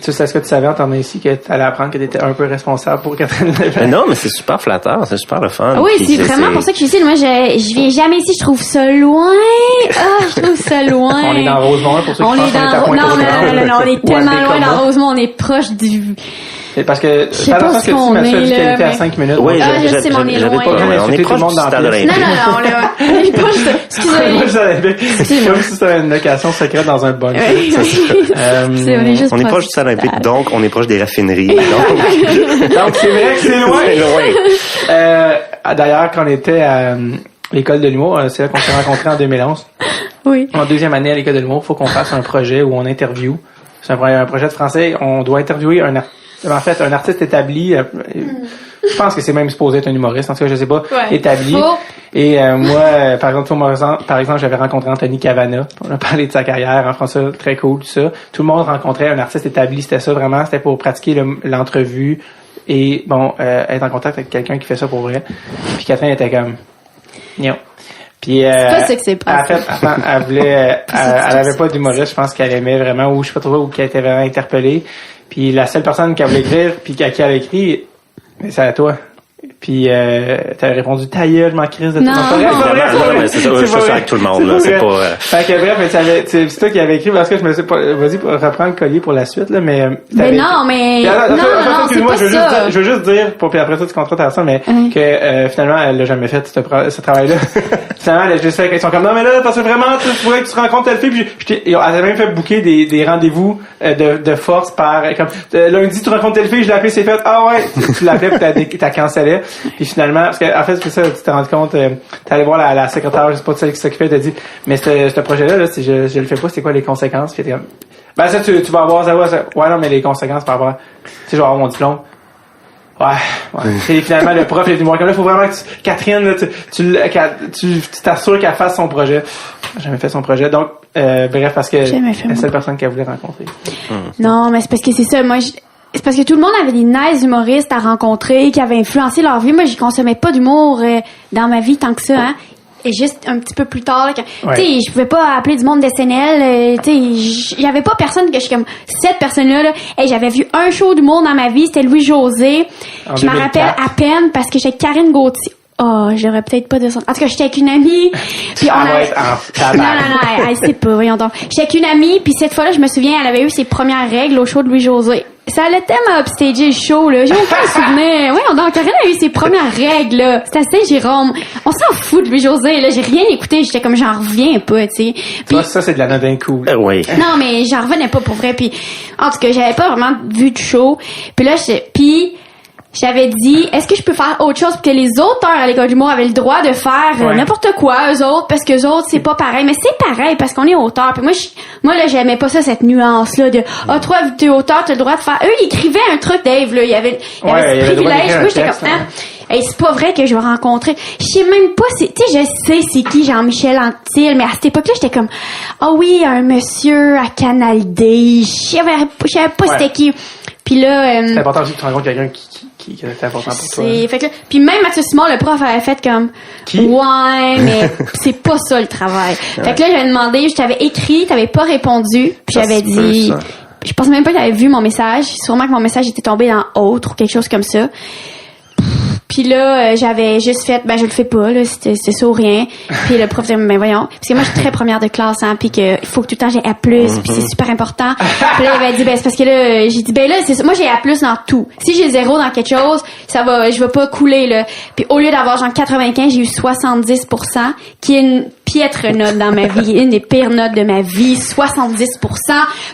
Tu sais, est-ce que tu savais en temps ici que tu allais apprendre que tu étais un peu responsable pour Catherine Levac? Non, mais c'est super flatteur, c'est super le fun. Oui, c'est vraiment pour ça que je suis ici. Moi, je viens jamais ici, je trouve ça loin. Je trouve ça loin. On est dans Rosemont, pour ceux qui pensent qu'on est à Pointe-aux-Trembles. Non, on est tellement loin dans Rosemont, on est proche du... Parce que, je sais pas ce qu'on est, là. Qualité à 5 minutes. Oui, je sais, mais on est loin. On est proche du stade olympique. Non, on est proche de... Excusez-moi. Comme si c'était une location secrète dans un bunker. On est proche du stade olympique, donc on est proche des raffineries. Donc c'est vrai que c'est loin. D'ailleurs, quand on était à l'école de l'humour, c'est là qu'on s'est rencontrés en 2011. Oui. En deuxième année à l'école de l'humour, il faut qu'on fasse un projet où on interview. C'est un projet de français. On doit interviewer un artiste établi. Je pense que c'est même supposé être un humoriste. En tout cas, je sais pas. Établi. Et moi, par exemple, j'avais rencontré Anthony Cavana. On a parlé de sa carrière en français, très cool, tout ça. Tout le monde rencontrait un artiste établi. C'était ça vraiment. C'était pour pratiquer l'entrevue et être en contact avec quelqu'un qui fait ça pour vrai. Puis Catherine était comme... Puis Puis, c'est pas ça que c'est pas. En fait, elle voulait, elle avait pas d'humoriste, je pense qu'elle aimait vraiment, ou je sais pas trop, ou qu'elle était vraiment interpellée. Puis la seule personne qui voulait écrire, puis à qui elle a écrit, c'est à toi. Puis t'avais répondu ta gueule, je m'en crise de tout. Non, mais c'est ça, je suis avec tout le monde, là, c'est pas... Fait que bref, c'est toi qui avais écrit, parce que je me sais pas, vas-y, reprendre le collier pour la suite, là, mais... non, c'est pas ça. Je veux juste dire, puis après ça, tu compteras ta ça, mais que finalement, elle l'a jamais fait, ce travail-là. Finalement, elle a juste fait qu'ils sont comme, non, mais là, parce que vraiment, tu voudrais que tu rencontres telle fille, puis elle avait même fait booker des rendez-vous de force par, comme, lundi, tu rencontres telle fille, je l'ai appelé, c'est fait, ah ouais, tu l'appelais, puis t'as cancellé. Puis finalement, parce que en fait, c'est ça, tu t'es rendu compte, t'es allé voir la secrétaire, je sais pas celle qui s'occupait, t'as dit, mais ce projet-là, là, si je le fais pas, c'est quoi les conséquences? Puis t'es comme, ben ça, tu vas avoir ça. Ouais, non, mais les conséquences par rapport à, tu sais, je vais avoir mon diplôme. Ouais. Et finalement, le prof, il a dit, moi, comme là, faut vraiment que Catherine, là, tu t'assures qu'elle fasse son projet. J'ai jamais fait son projet. Donc, bref, parce que c'est la seule personne qu'elle voulait rencontrer. Non, mais c'est parce que c'est ça, moi, c'est parce que tout le monde avait des nice humoristes à rencontrer qui avaient influencé leur vie. Moi, j'y consommais pas d'humour dans ma vie tant que ça, hein. Et juste un petit peu plus tard, tu sais, je pouvais pas appeler du monde d'SNL, tu sais, j'avais pas personne que je suis comme cette personne-là, là. Hey, j'avais vu un show d'humour dans ma vie, c'était Louis-José. Je m'en rappelle à peine parce que j'étais Karine Gauthier. Oh, j'aurais peut-être pas de son. En tout cas, j'étais avec une amie, puis on a. Non, elle sait pas, voyons donc. J'étais avec une amie, puis cette fois-là, je me souviens, elle avait eu ses premières règles au show de Louis-José. Ça allait tellement upstager le show, là. J'ai aucun souvenir. Oui, donc, Karine a eu ses premières règles, là. C'était à Saint-Jérôme. On s'en fout de Louis-José, là. J'ai rien écouté. J'étais comme, j'en reviens pas, tu sais. Puis, ça, c'est de la nodin cool. Oui. Non, mais j'en revenais pas pour vrai. Puis, en tout cas, j'avais pas vraiment vu de show. Puis là, j'avais dit, est-ce que je peux faire autre chose? Parce que les auteurs à l'école d'humour avaient le droit de faire n'importe quoi, eux autres, parce que eux autres, c'est pas pareil. Mais c'est pareil, parce qu'on est auteur. Puis moi, là, j'aimais pas ça, cette nuance-là de, toi, vu que t'es auteur, t'as le droit de faire. Eux, ils écrivaient un truc, Dave, là. Il y avait ce privilège. Moi, j'étais comme, hey, c'est pas vrai que je vais rencontrer. Je sais même pas tu sais, je sais c'est qui Jean-Michel Anctil, mais à cette époque-là, j'étais comme, oui, un monsieur à Canal D. Je savais pas c'était qui. Puis là, c'est important aussi que tu rencontres quelqu'un qui est important pour toi. Fait que là, puis même Mathieu Simon, le prof, avait fait comme, ouais, mais c'est pas ça le travail. Fait que là, j'avais demandé, je t'avais écrit, t'avais pas répondu, puis j'avais dit, je pense même pas que t'avais vu mon message. Sûrement que mon message était tombé dans autre ou quelque chose comme ça. Puis là, j'avais juste fait, je le fais pas, là, c'était ça ou rien. Puis le prof disait, voyons. Parce que moi, je suis très première de classe, hein, puis que il faut que tout le temps j'ai A+, puis c'est super important. Puis là, il avait dit, c'est parce que là, j'ai dit, là, c'est ça. Moi, j'ai A+ dans tout. Si j'ai 0 dans quelque chose, je vais pas couler, là. Puis au lieu d'avoir genre 95, j'ai eu 70%, qui est une piètre note dans ma vie, une des pires notes de ma vie, 70%.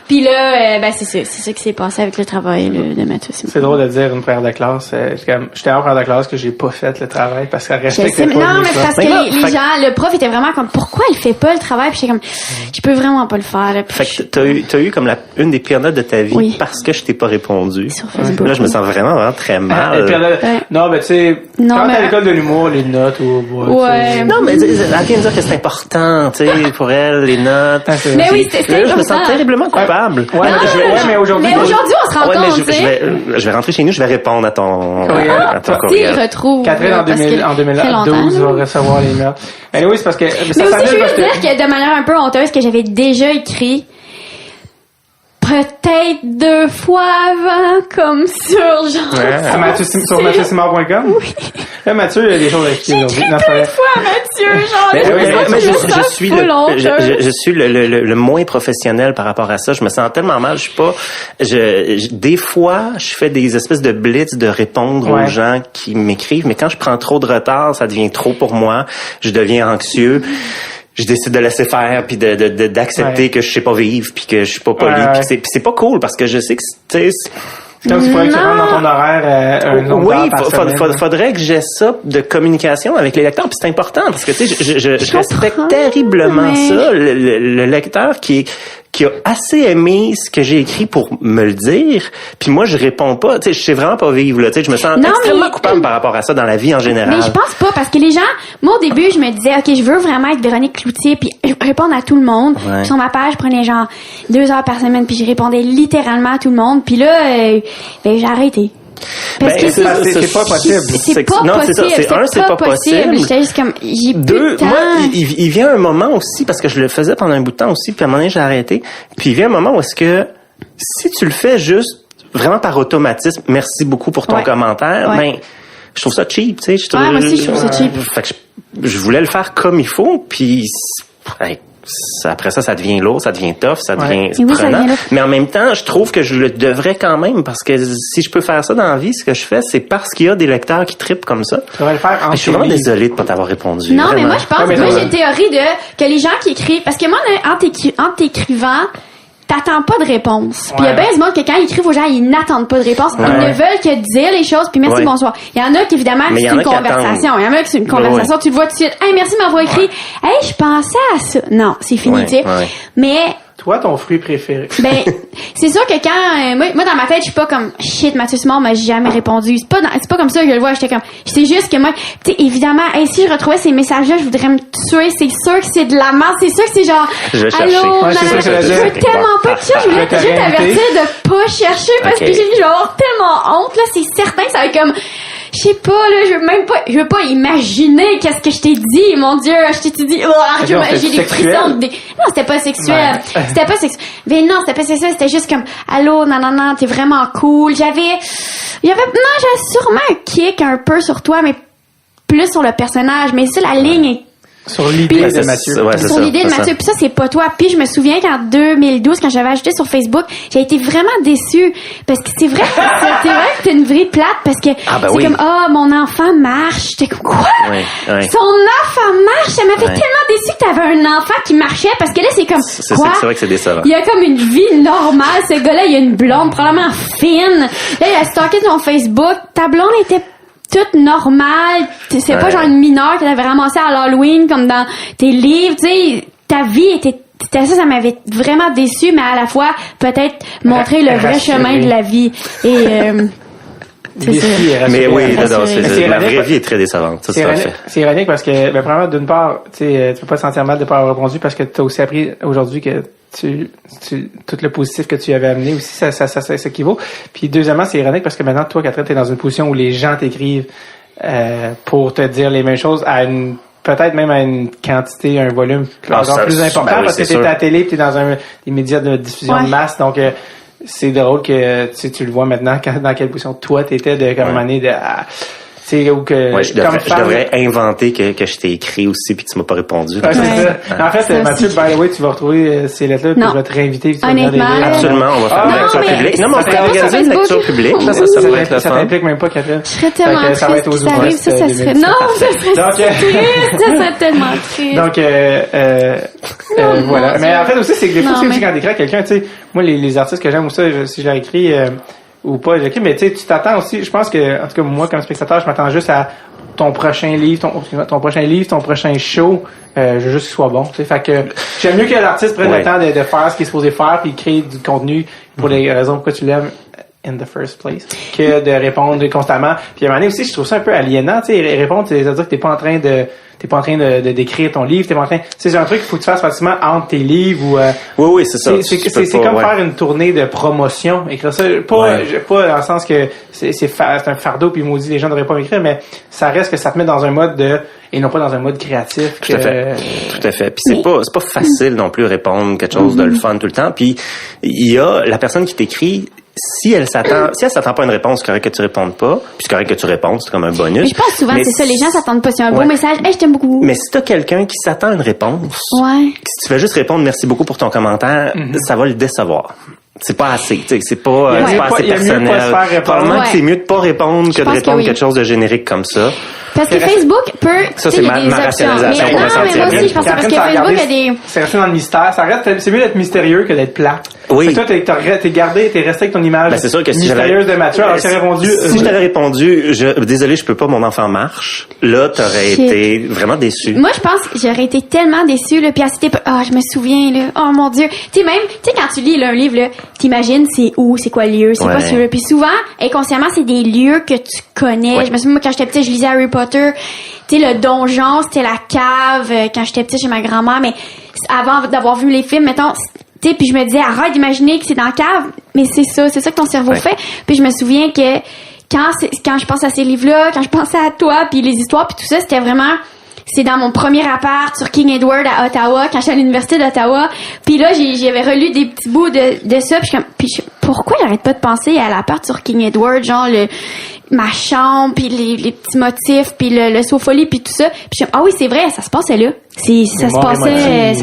Puis là, c'est ça qui s'est passé avec le travail de Mathieu Simon. C'est drôle de dire une première de classe. J'étais en première de classe que j'ai pas fait le travail parce qu'elle respectait pas. Non, mais parce que les gens, le prof était vraiment comme, pourquoi il fait pas le travail? Puis j'étais comme, je peux vraiment pas le faire. Là, fait que t'as eu comme une des pires notes de ta vie parce que je t'ai pas répondu. Sur Facebook. Là, je me sens vraiment très mal. Non, mais tu sais, quand t'es à l'école de l'humour, les notes non, mais elle vient de dire que c'est important, tu sais, pour elle, les notes. Mais oui, c'était je me sens terriblement coupable. Mais aujourd'hui, on se rend compte, je vais rentrer chez nous, je vais répondre à ton courriel. Retrouve. Catherine, en 2012, va recevoir les notes. Mais oui, c'est parce que... Mais aussi, je veux dire que de manière un peu honteuse, que j'avais déjà écrit peut-être 2 fois avant, comme sur genre... Sur MathieuSimard.com? Oui. Là, Mathieu, il y a des choses à expliquer aujourd'hui. J'ai écrit plein de fois, Mathieu, genre... Mais je suis le moins professionnel par rapport à ça. Je me sens tellement mal. Je suis pas... des fois, je fais des espèces de blitz de répondre aux gens qui m'écrivent, mais quand je prends trop de retard, ça devient trop pour moi. Je deviens anxieux. Je décide de laisser faire puis d'accepter que je sais pas vivre puis que je suis pas poli puis c'est pas cool parce que je sais que tu sais comme tu pourrais que tu rentres dans ton horaire un nombre d'heures par semaine. Faudrait que j'ai ça de communication avec les lecteurs puis c'est important parce que tu sais je respecte terriblement ça le lecteur qui a assez aimé ce que j'ai écrit pour me le dire, puis moi je réponds pas, tu sais, je sais vraiment pas vivre là, tu sais, je me sens extrêmement coupable par rapport à ça dans la vie en général. Mais je pense pas parce que les gens, moi au début je me disais OK, je veux vraiment être Véronique Cloutier puis répondre à tout le monde. Puis sur ma page, je prenais genre 2 heures par semaine puis je répondais littéralement à tout le monde, puis là j'ai arrêté. Parce que c'est pas possible. C'est pas possible. J'étais juste comme, j'ai plus de temps. Moi, il vient un moment aussi, parce que je le faisais pendant un bout de temps aussi, puis à un moment donné, j'ai arrêté. Puis il vient un moment où est-ce que, si tu le fais juste, vraiment par automatisme, merci beaucoup pour ton commentaire, ben, je trouve ça cheap, tu sais. Moi aussi, je trouve ça cheap. Fait que je voulais le faire comme il faut, puis après ça devient lourd, ça devient tough, ça devient prenant. Mais en même temps, je trouve que je le devrais quand même, parce que si je peux faire ça dans la vie, ce que je fais, c'est parce qu'il y a des lecteurs qui trippent comme ça. Tu devrais le faire en Je suis vraiment désolé de pas t'avoir répondu. Non, vraiment. mais moi, je pense, j'ai une théorie que les gens qui écrivent, parce que moi, en t'écrivant, t'attends pas de réponse. Puis il y a bien du monde que quand ils écrivent aux gens, ils n'attendent pas de réponse. Ils ne veulent que dire les choses, puis merci, bonsoir. Il y en a qui, évidemment, c'est une conversation. Il y en a qui c'est une conversation. Tu le vois tout de suite. Hey, merci de m'avoir écrit. Hey, je pensais à ça. Non, c'est fini, tu sais. Mais... Toi, ton fruit préféré? Ben, c'est sûr que quand, moi, dans ma tête, je suis pas comme, shit, Mathieu Simard m'a jamais répondu. C'est pas comme ça que je le vois. J'étais comme, c'est juste que moi, tu sais, évidemment, si je retrouvais ces messages-là, je voudrais me tuer. C'est sûr que c'est de la merde. C'est sûr que c'est genre, allô, je veux tellement pas te chercher. Je voulais juste t'avertir de pas chercher parce que je vais avoir tellement honte, là. C'est certain que ça va être comme, je sais pas, là, je veux pas imaginer qu'est-ce que je t'ai dit, mon Dieu, je t'ai dit, j'ai des frissons. Non, c'était pas sexuel. C'était pas sexuel. Mais non, c'était pas sexuel, c'était juste comme, allô, non, t'es vraiment cool. J'avais sûrement un kick un peu sur toi, mais plus sur le personnage. Mais ça, la ligne est sur l'idée de Mathieu. Sur l'idée de Mathieu. Puis ça, c'est pas toi. Puis je me souviens qu'en 2012, quand j'avais ajouté sur Facebook, j'ai été vraiment déçue. Parce que c'est vrai que t'es une vraie plate. Parce que c'est comme, mon enfant marche. J'étais comme, quoi? Son enfant marche? Ça m'a fait tellement déçue que t'avais un enfant qui marchait. Parce que là, c'est comme, quoi? C'est vrai que c'est décevant. Il y a comme une vie normale. Ce gars-là, il a une blonde probablement fine. Là, il a stalké sur Facebook. Ta blonde était toute normale, c'est pas genre une mineure que t'avais ramassée à l'Halloween comme dans tes livres, tu sais, ta vie était ça m'avait vraiment déçue, mais à la fois peut-être montrer le vrai chemin de la vie. Et mais oui, la vraie vie est très décevante. Ça, c'est ironique parce que, premièrement, d'une part, tu peux pas te sentir mal de pas avoir répondu parce que t'as aussi appris aujourd'hui que tout le positif que tu avais amené aussi, ça s'équivaut. Puis deuxièmement, c'est ironique parce que maintenant, toi, Catherine, t'es dans une position où les gens t'écrivent pour te dire les mêmes choses peut-être même à une quantité, un volume encore plus important parce que t'es à la télé, t'es dans des médias de diffusion de masse, donc c'est drôle que tu le vois maintenant dans quelle position toi t'étais de comme année de ou que je devrais inventer que je t'ai écrit aussi puis que tu m'as pas répondu. C'est ça. En fait, Mathieu, by the way, tu vas retrouver ces lettres-là puis je vais te réinviter. Absolument, on va faire une lecture publique. Non, mais on peut organiser une lecture publique. Ça pourrait être le fun. Ça t'implique même pas, Catherine. Je serais tellement triste. Ça va être aux ouvrages. Ça serait... Non, ça serait triste. Ça serait tellement triste. Donc, voilà. Mais en fait aussi, c'est que des fois, quand t'écris à quelqu'un, tu sais, moi, les artistes que j'aime ou ça, si je leur écris... ou pas, mais tu t'attends aussi, je pense que, en tout cas, moi, comme spectateur, je m'attends juste à ton prochain livre, ton prochain show, je veux juste qu'il soit bon, tu sais. Fait que, j'aime mieux que l'artiste prenne le temps de faire ce qu'il est supposé faire puis créer du contenu pour les raisons pourquoi tu l'aimes in the first place, que de répondre constamment. Puis à un moment donné aussi, je trouve ça un peu aliénant, tu sais, répondre, c'est-à-dire que t'es pas en train de d'écrire ton livre, c'est un truc qu'il faut que tu fasses facilement entre tes livres ou oui, c'est ça. C'est comme faire une tournée de promotion, écrire ça pas dans le sens que c'est un fardeau puis maudit les gens devraient pas m'écrire, mais ça reste que ça te met dans un mode et non pas dans un mode créatif. Tout à fait. Puis c'est pas facile non plus répondre quelque chose de le fun tout le temps. Puis il y a la personne qui t'écrit. Si elle s'attend pas à une réponse, c'est correct que tu répondes pas. Puis c'est correct que tu répondes, c'est comme un bonus. Mais je pense souvent c'est ça, les gens s'attendent pas. C'est un beau message. Hey, je t'aime beaucoup. Mais si t'as quelqu'un qui s'attend à une réponse, si tu fais juste répondre merci beaucoup pour ton commentaire, ça va le décevoir. C'est pas assez, c'est pas assez personnel. Probablement que c'est mieux de pas répondre que de répondre quelque chose de générique comme ça. Parce que Facebook peut... Ça, c'est ma rationalisation pour me sentir bien. Mais aussi, je pense que parce que Facebook a des... C'est resté dans le mystère. C'est mieux d'être mystérieux que d'être plat. Oui. Toi, t'es resté avec ton image c'est sûr que mystérieuse de Mathieu. Alors, si je t'avais répondu, désolé, je peux pas, mon enfant marche, là, t'aurais été vraiment déçu. Moi, je pense que j'aurais été tellement déçue, là, puis je me souviens, là, oh mon Dieu. Tu sais, quand tu lis là, un livre, là, t'imagines c'est où, c'est quoi le lieu, c'est pas sûr. Puis souvent, inconsciemment, c'est des lieux que tu connais. Je me souviens, moi, quand j'étais petite, je lisais Harry Potter. Tu sais, le donjon, c'était la cave quand j'étais petite chez ma grand-mère, mais avant d'avoir vu les films, mettons, tu sais, puis je me disais, arrête d'imaginer que c'est dans la cave, mais c'est ça que ton cerveau fait. Puis je me souviens que quand je pense à ces livres-là, quand je pensais à toi, puis les histoires, puis tout ça, c'était vraiment... C'est dans mon premier appart sur King Edward à Ottawa, quand j'étais à l'université d'Ottawa. Puis là, j'avais relu des petits bouts de ça. Pourquoi j'arrête pas de penser à l'appart sur King Edward, genre ma chambre, puis les petits motifs, puis le sofa-lit, puis tout ça. Puis ah oui, c'est vrai, ça se passait là. Ça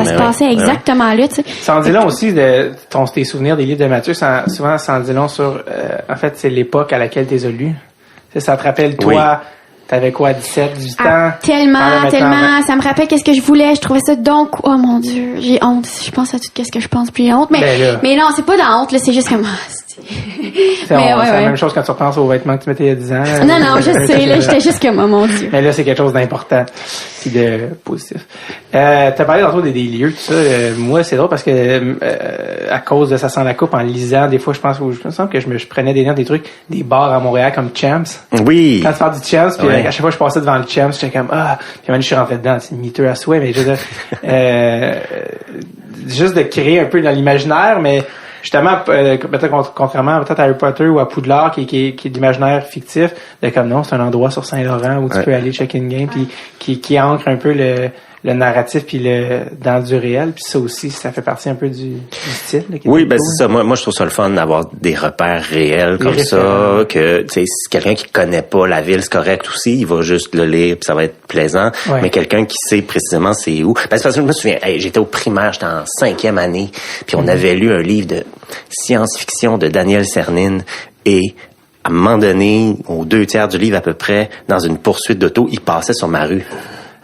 se passait exactement là, tu sais. Ça en dit long aussi de tes souvenirs des livres de Mathieu. Souvent, ça en dit long sur, en fait, c'est l'époque à laquelle tu les as lus. Ça te rappelle, toi... T'avais quoi, 17, 18 ans? Tellement. Ça me rappelle qu'est-ce que je voulais. Je trouvais ça donc... Oh mon Dieu, j'ai honte. Je pense à tout qu'est-ce que je pense, puis j'ai honte. Mais non, c'est pas de la honte, là. C'est juste comme... C'est la même chose quand tu repenses aux vêtements que tu mettais il y a 10 ans. Non, je sais. Là, j'étais juste comme, oh mon Dieu. Mais là, c'est quelque chose d'important et de positif. T'as parlé tantôt des lieux, tout ça. Moi, c'est drôle parce que à cause de Ça sent la coupe, en lisant, des fois, je me sens que je prenais des trucs, des bars à Montréal comme Champs. Oui. Quand tu parles du Champs, puis à chaque fois que je passais devant le Champs, j'étais comme, puis maintenant je suis rentré dedans, c'est miteux à souhait, mais je veux dire, juste de créer un peu dans l'imaginaire, mais justement, peut-être contrairement peut-être à Harry Potter ou à Poudlard qui est d'imaginaire fictif, de comme non, c'est un endroit sur Saint-Laurent où tu peux aller check-in game, puis qui ancre un peu le narratif puis dans du réel, puis ça aussi, ça fait partie un peu du style. Oui, ben c'est ça. Moi, je trouve ça le fun d'avoir des repères réels comme ça, que tu sais, si quelqu'un qui connaît pas la ville, c'est correct aussi, il va juste le lire puis ça va être plaisant. Ouais. Mais quelqu'un qui sait précisément c'est où. Parce que je me souviens, j'étais au primaire, j'étais en 5e année, puis on avait lu un livre de science-fiction de Daniel Cernine et à un moment donné, aux 2/3 du livre à peu près, dans une poursuite d'auto, il passait sur ma rue.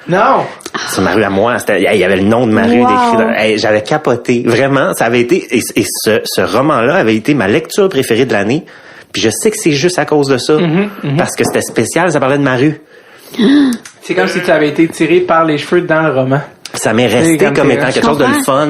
Non! Sur ma rue à moi, il y avait le nom de ma rue décrit. J'avais capoté. Vraiment, ça avait été... Et ce roman-là avait été ma lecture préférée de l'année. Puis je sais que c'est juste à cause de ça. Parce que c'était spécial, ça parlait de ma rue. C'est comme si tu avais été tiré par les cheveux dans le roman. Ça m'est resté comme étant quelque chose de le fun.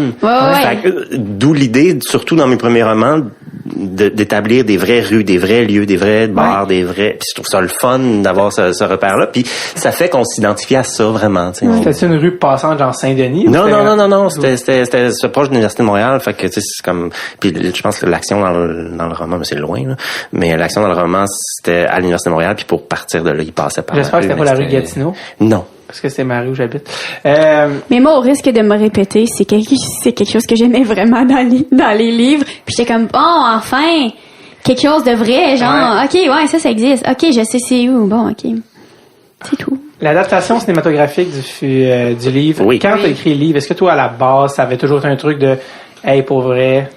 D'où l'idée, surtout dans mes premiers romans, d'établir des vraies rues, des vrais lieux, des vrais bars, des vrais... Puis je trouve ça le fun d'avoir ce repère-là. Puis ça fait qu'on s'identifie à ça vraiment. C'était une rue passante genre Saint-Denis? Non. C'était proche de l'Université de Montréal. Fait que tu sais, c'est comme... Puis je pense que l'action dans le roman, mais c'est loin, là. Mais l'action dans le roman, c'était à l'Université de Montréal. Puis pour partir de là, il passait par... J'espère que c'était pas la rue Gatineau. Non. Parce que c'est ma rue où j'habite. Mais moi, au risque de me répéter, c'est quelque chose que j'aimais vraiment dans les livres. Puis j'étais comme, bon, enfin, quelque chose de vrai, genre, OK, ça existe. OK, je sais c'est où. Bon, OK. C'est tout. L'adaptation cinématographique du livre. Oui. Quand tu as écrit le livre, est-ce que toi, à la base, ça avait toujours été un truc de, hey, pour vrai,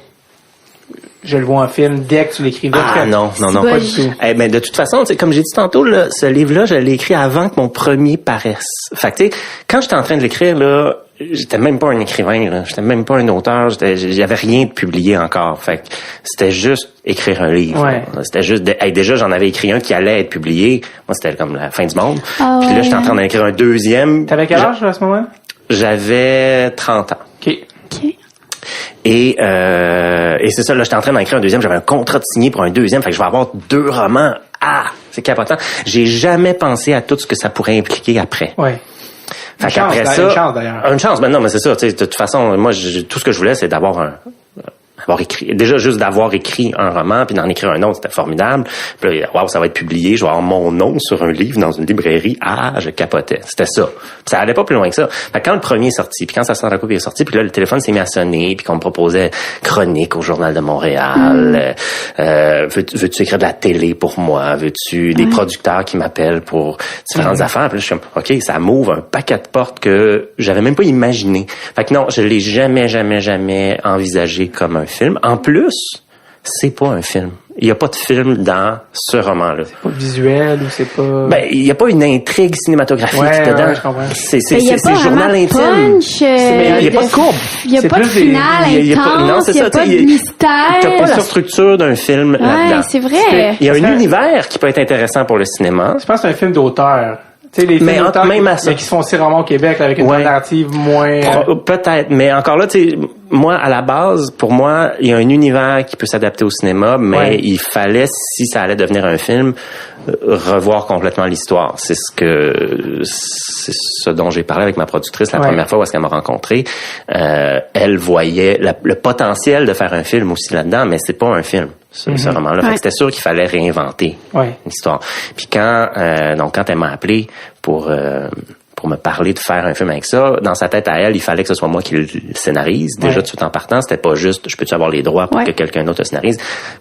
je le vois en film dès que tu l'écrivais? Non, pas du tout. Mais de toute façon, comme j'ai dit tantôt, là, ce livre-là, je l'ai écrit avant que mon premier paraisse. Fait que, tu sais, quand j'étais en train de l'écrire, là, j'étais même pas un écrivain, là. J'étais même pas un auteur. J'avais rien de publié encore. Fait que c'était juste écrire un livre. Ouais. C'était juste déjà, j'en avais écrit un qui allait être publié. Moi, c'était comme la fin du monde. Puis là, j'étais en train d'en écrire un deuxième. T'avais quel âge à ce moment-là? J'avais 30 ans. OK. Et c'est ça, là, j'étais en train d'en écrire un deuxième, j'avais un contrat de signé pour un deuxième, fait que je vais avoir 2 romans. C'est capotant. J'ai jamais pensé à tout ce que ça pourrait impliquer après. Ouais. Fait qu'après ça, une chance d'ailleurs. Une chance, mais non, mais c'est ça, tu sais, de toute façon, moi, tout ce que je voulais, c'est d'avoir écrit, déjà juste d'avoir écrit un roman puis d'en écrire un autre, c'était formidable. Puis là, ça va être publié, je vais avoir mon nom sur un livre dans une librairie. Je capotais. C'était ça. Puis ça allait pas plus loin que ça. Fait que quand le premier est sorti, puis quand Ça sent la coupe est sorti, puis là le téléphone s'est mis à sonner, puis qu'on me proposait chronique au Journal de Montréal, veux-tu écrire de la télé pour moi, veux-tu des producteurs qui m'appellent pour différentes affaires. Puis là je suis comme OK, ça m'ouvre un paquet de portes que j'avais même pas imaginé. Fait que non, je l'ai jamais envisagé comme un film. En plus, c'est pas un film. Il y a pas de film dans ce roman-là. C'est pas visuel ou c'est pas... il y a pas une intrigue cinématographique dedans. Ouais, je comprends. C'est journal intime. Il y a pas de courbe. Il y a pas de finale intense. Il y a pas de mystère. T'as pas la structure d'un film là-dedans. Ouais, c'est vrai. Il y a un univers qui peut être intéressant pour le cinéma. Je pense que c'est un film d'auteur. Tu sais, les films d'auteur qui se font aussi rarement au Québec, là, avec une narrative moins... Peut-être, mais encore là, tu sais, moi, à la base, pour moi, il y a un univers qui peut s'adapter au cinéma, mais il fallait, si ça allait devenir un film, revoir complètement l'histoire. C'est ce dont j'ai parlé avec ma productrice la première fois où est-ce qu'elle m'a rencontré. Elle voyait le potentiel de faire un film aussi là-dedans, mais c'est pas un film. Ce roman-là. Fait que c'était sûr qu'il fallait réinventer l'histoire. Puis quand elle m'a appelé pour me parler de faire un film avec ça, dans sa tête à elle, il fallait que ce soit moi qui le scénarise. Déjà, tout de suite en partant, c'était pas juste, je peux-tu avoir les droits pour que quelqu'un d'autre le scénarise.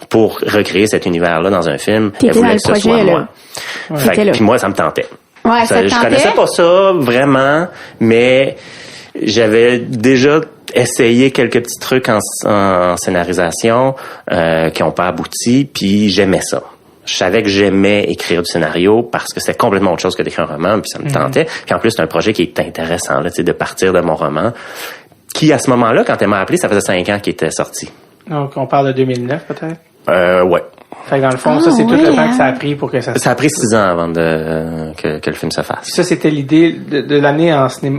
Pour recréer cet univers-là dans un film, elle voulait que ce soit moi. Puis moi, ça me tentait. Ouais, ça te tentait? Je connaissais pas ça, vraiment, mais j'avais déjà essayé quelques petits trucs en scénarisation qui ont pas abouti, puis j'aimais ça. Je savais que j'aimais écrire du scénario parce que c'était complètement autre chose que d'écrire un roman, puis ça me tentait. Puis en plus, c'est un projet qui est intéressant, là, de partir de mon roman, qui, à ce moment-là, quand elle m'a appelé, ça faisait 5 ans qu'il était sorti. Donc, on parle de 2009, peut-être? Ouais. Fait que dans le fond, ça, c'est tout le temps que ça a pris pour que ça se... Ça a pris 6 ans avant que le film se fasse. Ça, c'était l'idée de l'année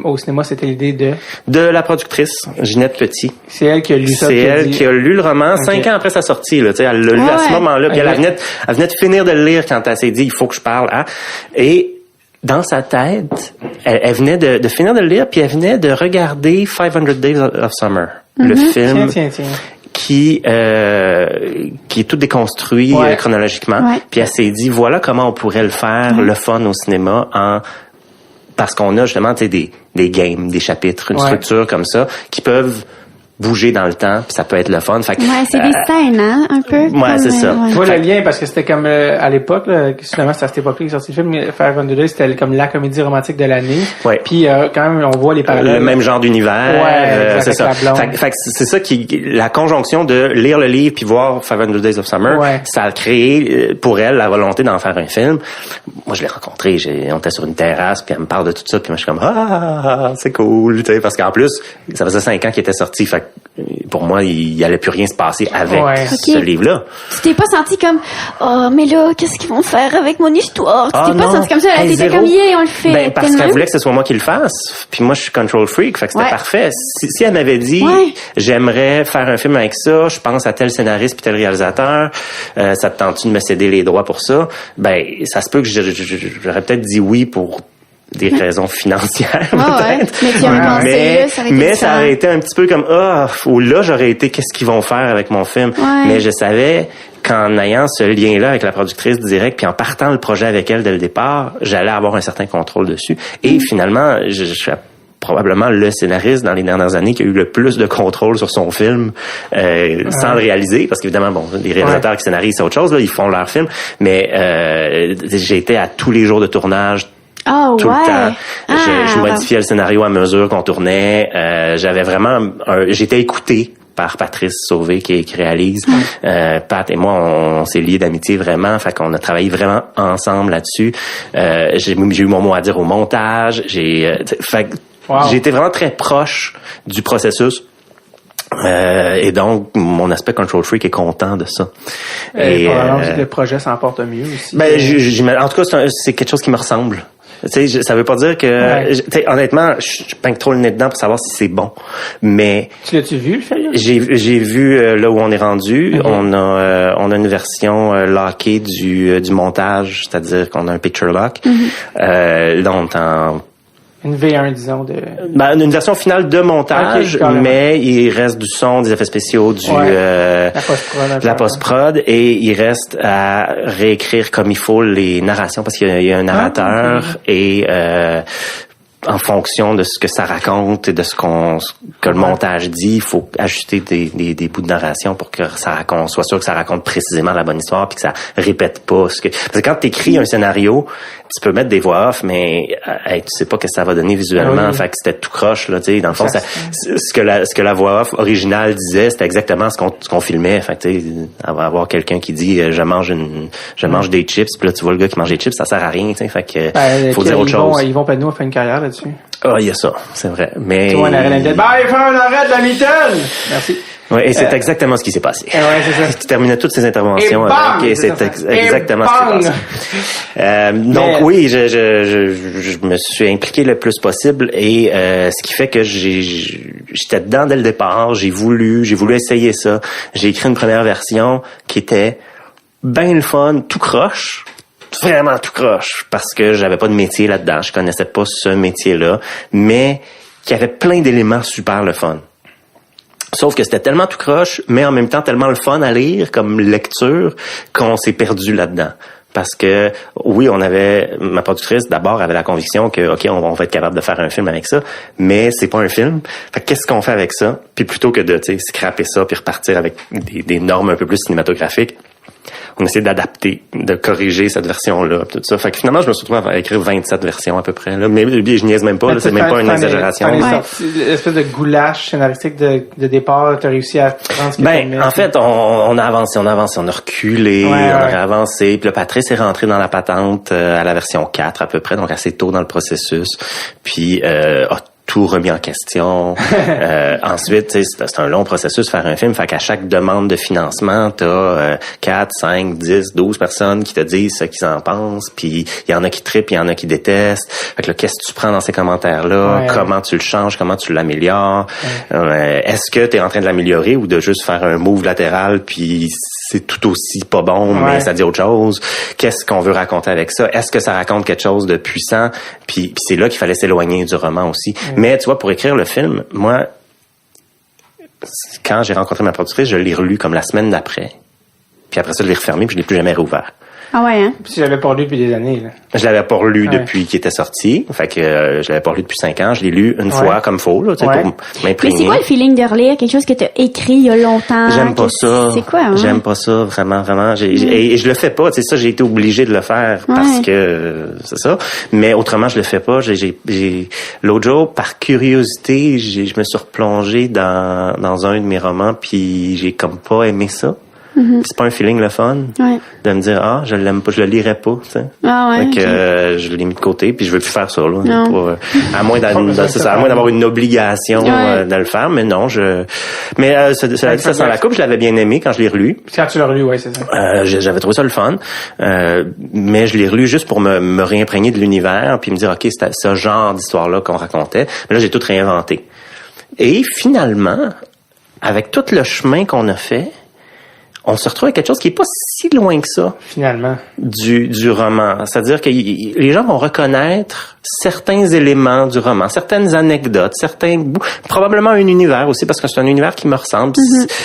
au cinéma, c'était l'idée de... De la productrice, Ginette Petit. C'est elle qui a lu ça. C'est elle qui a lu le roman 5 ans après sa sortie, là. Tu sais, elle l'a lu à ce moment-là. Puis elle venait de finir de le lire quand elle s'est dit, il faut que je parle, hein. Et dans sa tête, elle venait de finir de le lire, puis elle venait de regarder 500 Days of Summer. Le film. Tiens. Qui est tout déconstruit chronologiquement. Puis elle s'est dit, voilà comment on pourrait le faire, le fun au cinéma, parce qu'on a justement des games, des chapitres, une structure comme ça, qui peuvent bouger dans le temps, puis ça peut être le fun. Fait que, c'est des scènes, hein, un peu. Ouais, c'est ça. Tu vois le lien, parce que c'était comme à l'époque, là, finalement, c'est à cette époque-là qu'il est sorti le film, 500 Days, c'était comme la comédie romantique de l'année. Ouais. Puis quand même, on voit les parallèles. Le même genre d'univers. C'est ça. Fait que c'est ça la conjonction de lire le livre puis voir 500 Days of Summer, ça a créé pour elle la volonté d'en faire un film. Moi, je l'ai rencontré, on était sur une terrasse, puis elle me parle de tout ça, puis moi, je suis comme, c'est cool, tu sais, parce qu'en plus, ça faisait 5 ans qu'il était sorti, fait pour moi, il allait plus rien se passer avec ce livre-là. Tu t'es pas senti comme, oh, mais là, qu'est-ce qu'ils vont faire avec mon histoire? Tu t'es pas senti comme ça, là, t'étais comme, on le fait. Parce qu'elle voulait que ce soit moi qui le fasse. Puis moi, je suis control freak, fait que c'était parfait. Si elle m'avait dit, j'aimerais faire un film avec ça, je pense à tel scénariste puis tel réalisateur, ça te tente-tu de me céder les droits pour ça? Ben, ça se peut que j'aurais peut-être dit oui pour des raisons financières, peut-être. Mais ça aurait été un petit peu comme, ou là, j'aurais été, qu'est-ce qu'ils vont faire avec mon film? Mais je savais qu'en ayant ce lien-là avec la productrice directe, puis en partant le projet avec elle dès le départ, j'allais avoir un certain contrôle dessus. Et finalement, je suis probablement le scénariste dans les dernières années qui a eu le plus de contrôle sur son film sans le réaliser, parce qu'évidemment, bon, les réalisateurs qui scénarisent, c'est autre chose, là, ils font leur film, mais j'ai été à tous les jours de tournage, tout le temps. Je modifiais le scénario à mesure qu'on tournait. J'avais vraiment j'étais écouté par Patrice Sauvé qui réalise. Pat et moi, on s'est liés d'amitié vraiment. Fait qu'on a travaillé vraiment ensemble là-dessus. J'ai eu mon mot à dire au montage. J'ai été vraiment très proche du processus. Et donc, mon aspect control freak est content de ça. Et probablement que le projet s'en porte mieux aussi. Ben, en tout cas, c'est quelque chose qui me ressemble. Tu sais, ça veut pas dire que, tu sais, honnêtement, je pince trop le nez dedans pour savoir si c'est bon. Mais. Tu l'as-tu vu, le film? J'ai vu là où on est rendu. On a une version lockée du montage, c'est-à-dire qu'on a un picture lock. Une V1, disons, une version finale de montage, mais il reste du son, des effets spéciaux, la post-prod, et il reste à réécrire comme il faut les narrations, parce qu'il y a un narrateur, et en fonction de ce que ça raconte et de que le montage dit, il faut ajuster des bouts de narration pour que soit sûr que ça raconte précisément la bonne histoire, puis que ça répète pas parce que quand t'écris un scénario, tu peux mettre des voix off, mais tu sais pas ce que ça va donner visuellement. Fait que c'était tout croche, là, tu sais. Dans le fond, ce que la voix off originale disait, c'était exactement ce qu'on filmait. Fait que, tu sais, avoir quelqu'un qui dit je mange des chips, puis là tu vois le gars qui mange des chips, ça sert à rien, tu sais. Fait que faut dire autre chose. Yvon Penneau a fait une carrière là-dessus. Ah, il y a ça, c'est vrai. Mais... Toi, on arrête de on arrête la mitaine! Merci. Oui, et c'est exactement ce qui s'est passé. Ouais, c'est ça. Tu terminais toutes ces interventions avec, et c'est exactement ce qui s'est passé. Donc oui, je me suis impliqué le plus possible, et ce qui fait que j'étais dedans dès le départ. J'ai voulu essayer ça. J'ai écrit une première version qui était ben le fun, tout croche. Vraiment tout croche, parce que j'avais pas de métier là-dedans. Je connaissais pas ce métier-là, mais qui avait plein d'éléments super le fun. Sauf que c'était tellement tout croche, mais en même temps tellement le fun à lire comme lecture qu'on s'est perdu là-dedans. Parce que, oui, ma productrice, d'abord, avait la conviction que, OK, on va être capable de faire un film avec ça, mais c'est pas un film. Fait que qu'est-ce qu'on fait avec ça? Puis plutôt que de, scraper ça puis repartir avec des normes un peu plus cinématographiques, on essaie d'adapter, de corriger cette version-là, tout ça. Fait que finalement, je me suis retrouvé à écrire 27 versions à peu près, là. Mais je niaise même pas, là, c'est même pas une exagération. L'espèce de goulash scénaristique de départ, t'as réussi à prendre ce que t'aimais. En fait, on a avancé, on a reculé, on a avancé. Puis là, Patrice est rentré dans la patente à la version 4 à peu près, donc assez tôt dans le processus. Puis tout remis en question. Ensuite, c'est un long processus faire un film. Fait qu'à chaque demande de financement, t'as 4, 5, 10, 12 personnes qui te disent ce qu'ils en pensent. Puis il y en a qui trippent, il y en a qui détestent. Fait que là, qu'est-ce que tu prends dans ces commentaires-là? Comment tu le changes? Comment tu l'améliores? Est-ce que t'es en train de l'améliorer ou de juste faire un move latéral puis c'est tout aussi pas bon, mais ça dit autre chose? Qu'est-ce qu'on veut raconter avec ça? Est-ce que ça raconte quelque chose de puissant? Puis c'est là qu'il fallait s'éloigner du roman aussi. Mais tu vois, pour écrire le film, moi, quand j'ai rencontré ma productrice, je l'ai relu comme la semaine d'après. Puis après ça, je l'ai refermé, puis je l'ai plus jamais réouvert. Ah ouais, hein? Puis je l'avais pas lu depuis des années, là. Je l'avais pas lu depuis qu'il était sorti. Fait que je l'avais pas lu depuis 5 ans. Je l'ai lu une fois comme faut, là, tu sais, pour m'imprégner. Mais c'est quoi le feeling de relire quelque chose que t'as écrit il y a longtemps? J'aime pas ça. C'est quoi, hein? J'aime pas ça, vraiment. Et je le fais pas, tu sais, ça, j'ai été obligé de le faire parce que c'est ça. Mais autrement, je le fais pas. L'autre jour, par curiosité, je me suis replongé dans un de mes romans, puis j'ai comme pas aimé ça. C'est pas un feeling le fun de me dire je l'aime pas, je le lirais pas, tu sais. Fait que je l'ai mis de côté, puis je veux plus faire ça là. À moins d'avoir une obligation de le faire, mais non, mais ça sans la coupe, je l'avais bien aimé quand je l'ai relu. Quand tu l'as relu, c'est ça. J'avais trouvé ça le fun, mais je l'ai relu juste pour me réimprégner de l'univers, puis me dire OK, c'était ce genre d'histoire là qu'on racontait. Mais là, j'ai tout réinventé. Et finalement, avec tout le chemin qu'on a fait, on se retrouve avec quelque chose qui est pas si loin que ça. Finalement. Du roman. C'est-à-dire que les gens vont reconnaître certains éléments du roman, certaines anecdotes, probablement un univers aussi, parce que c'est un univers qui me ressemble.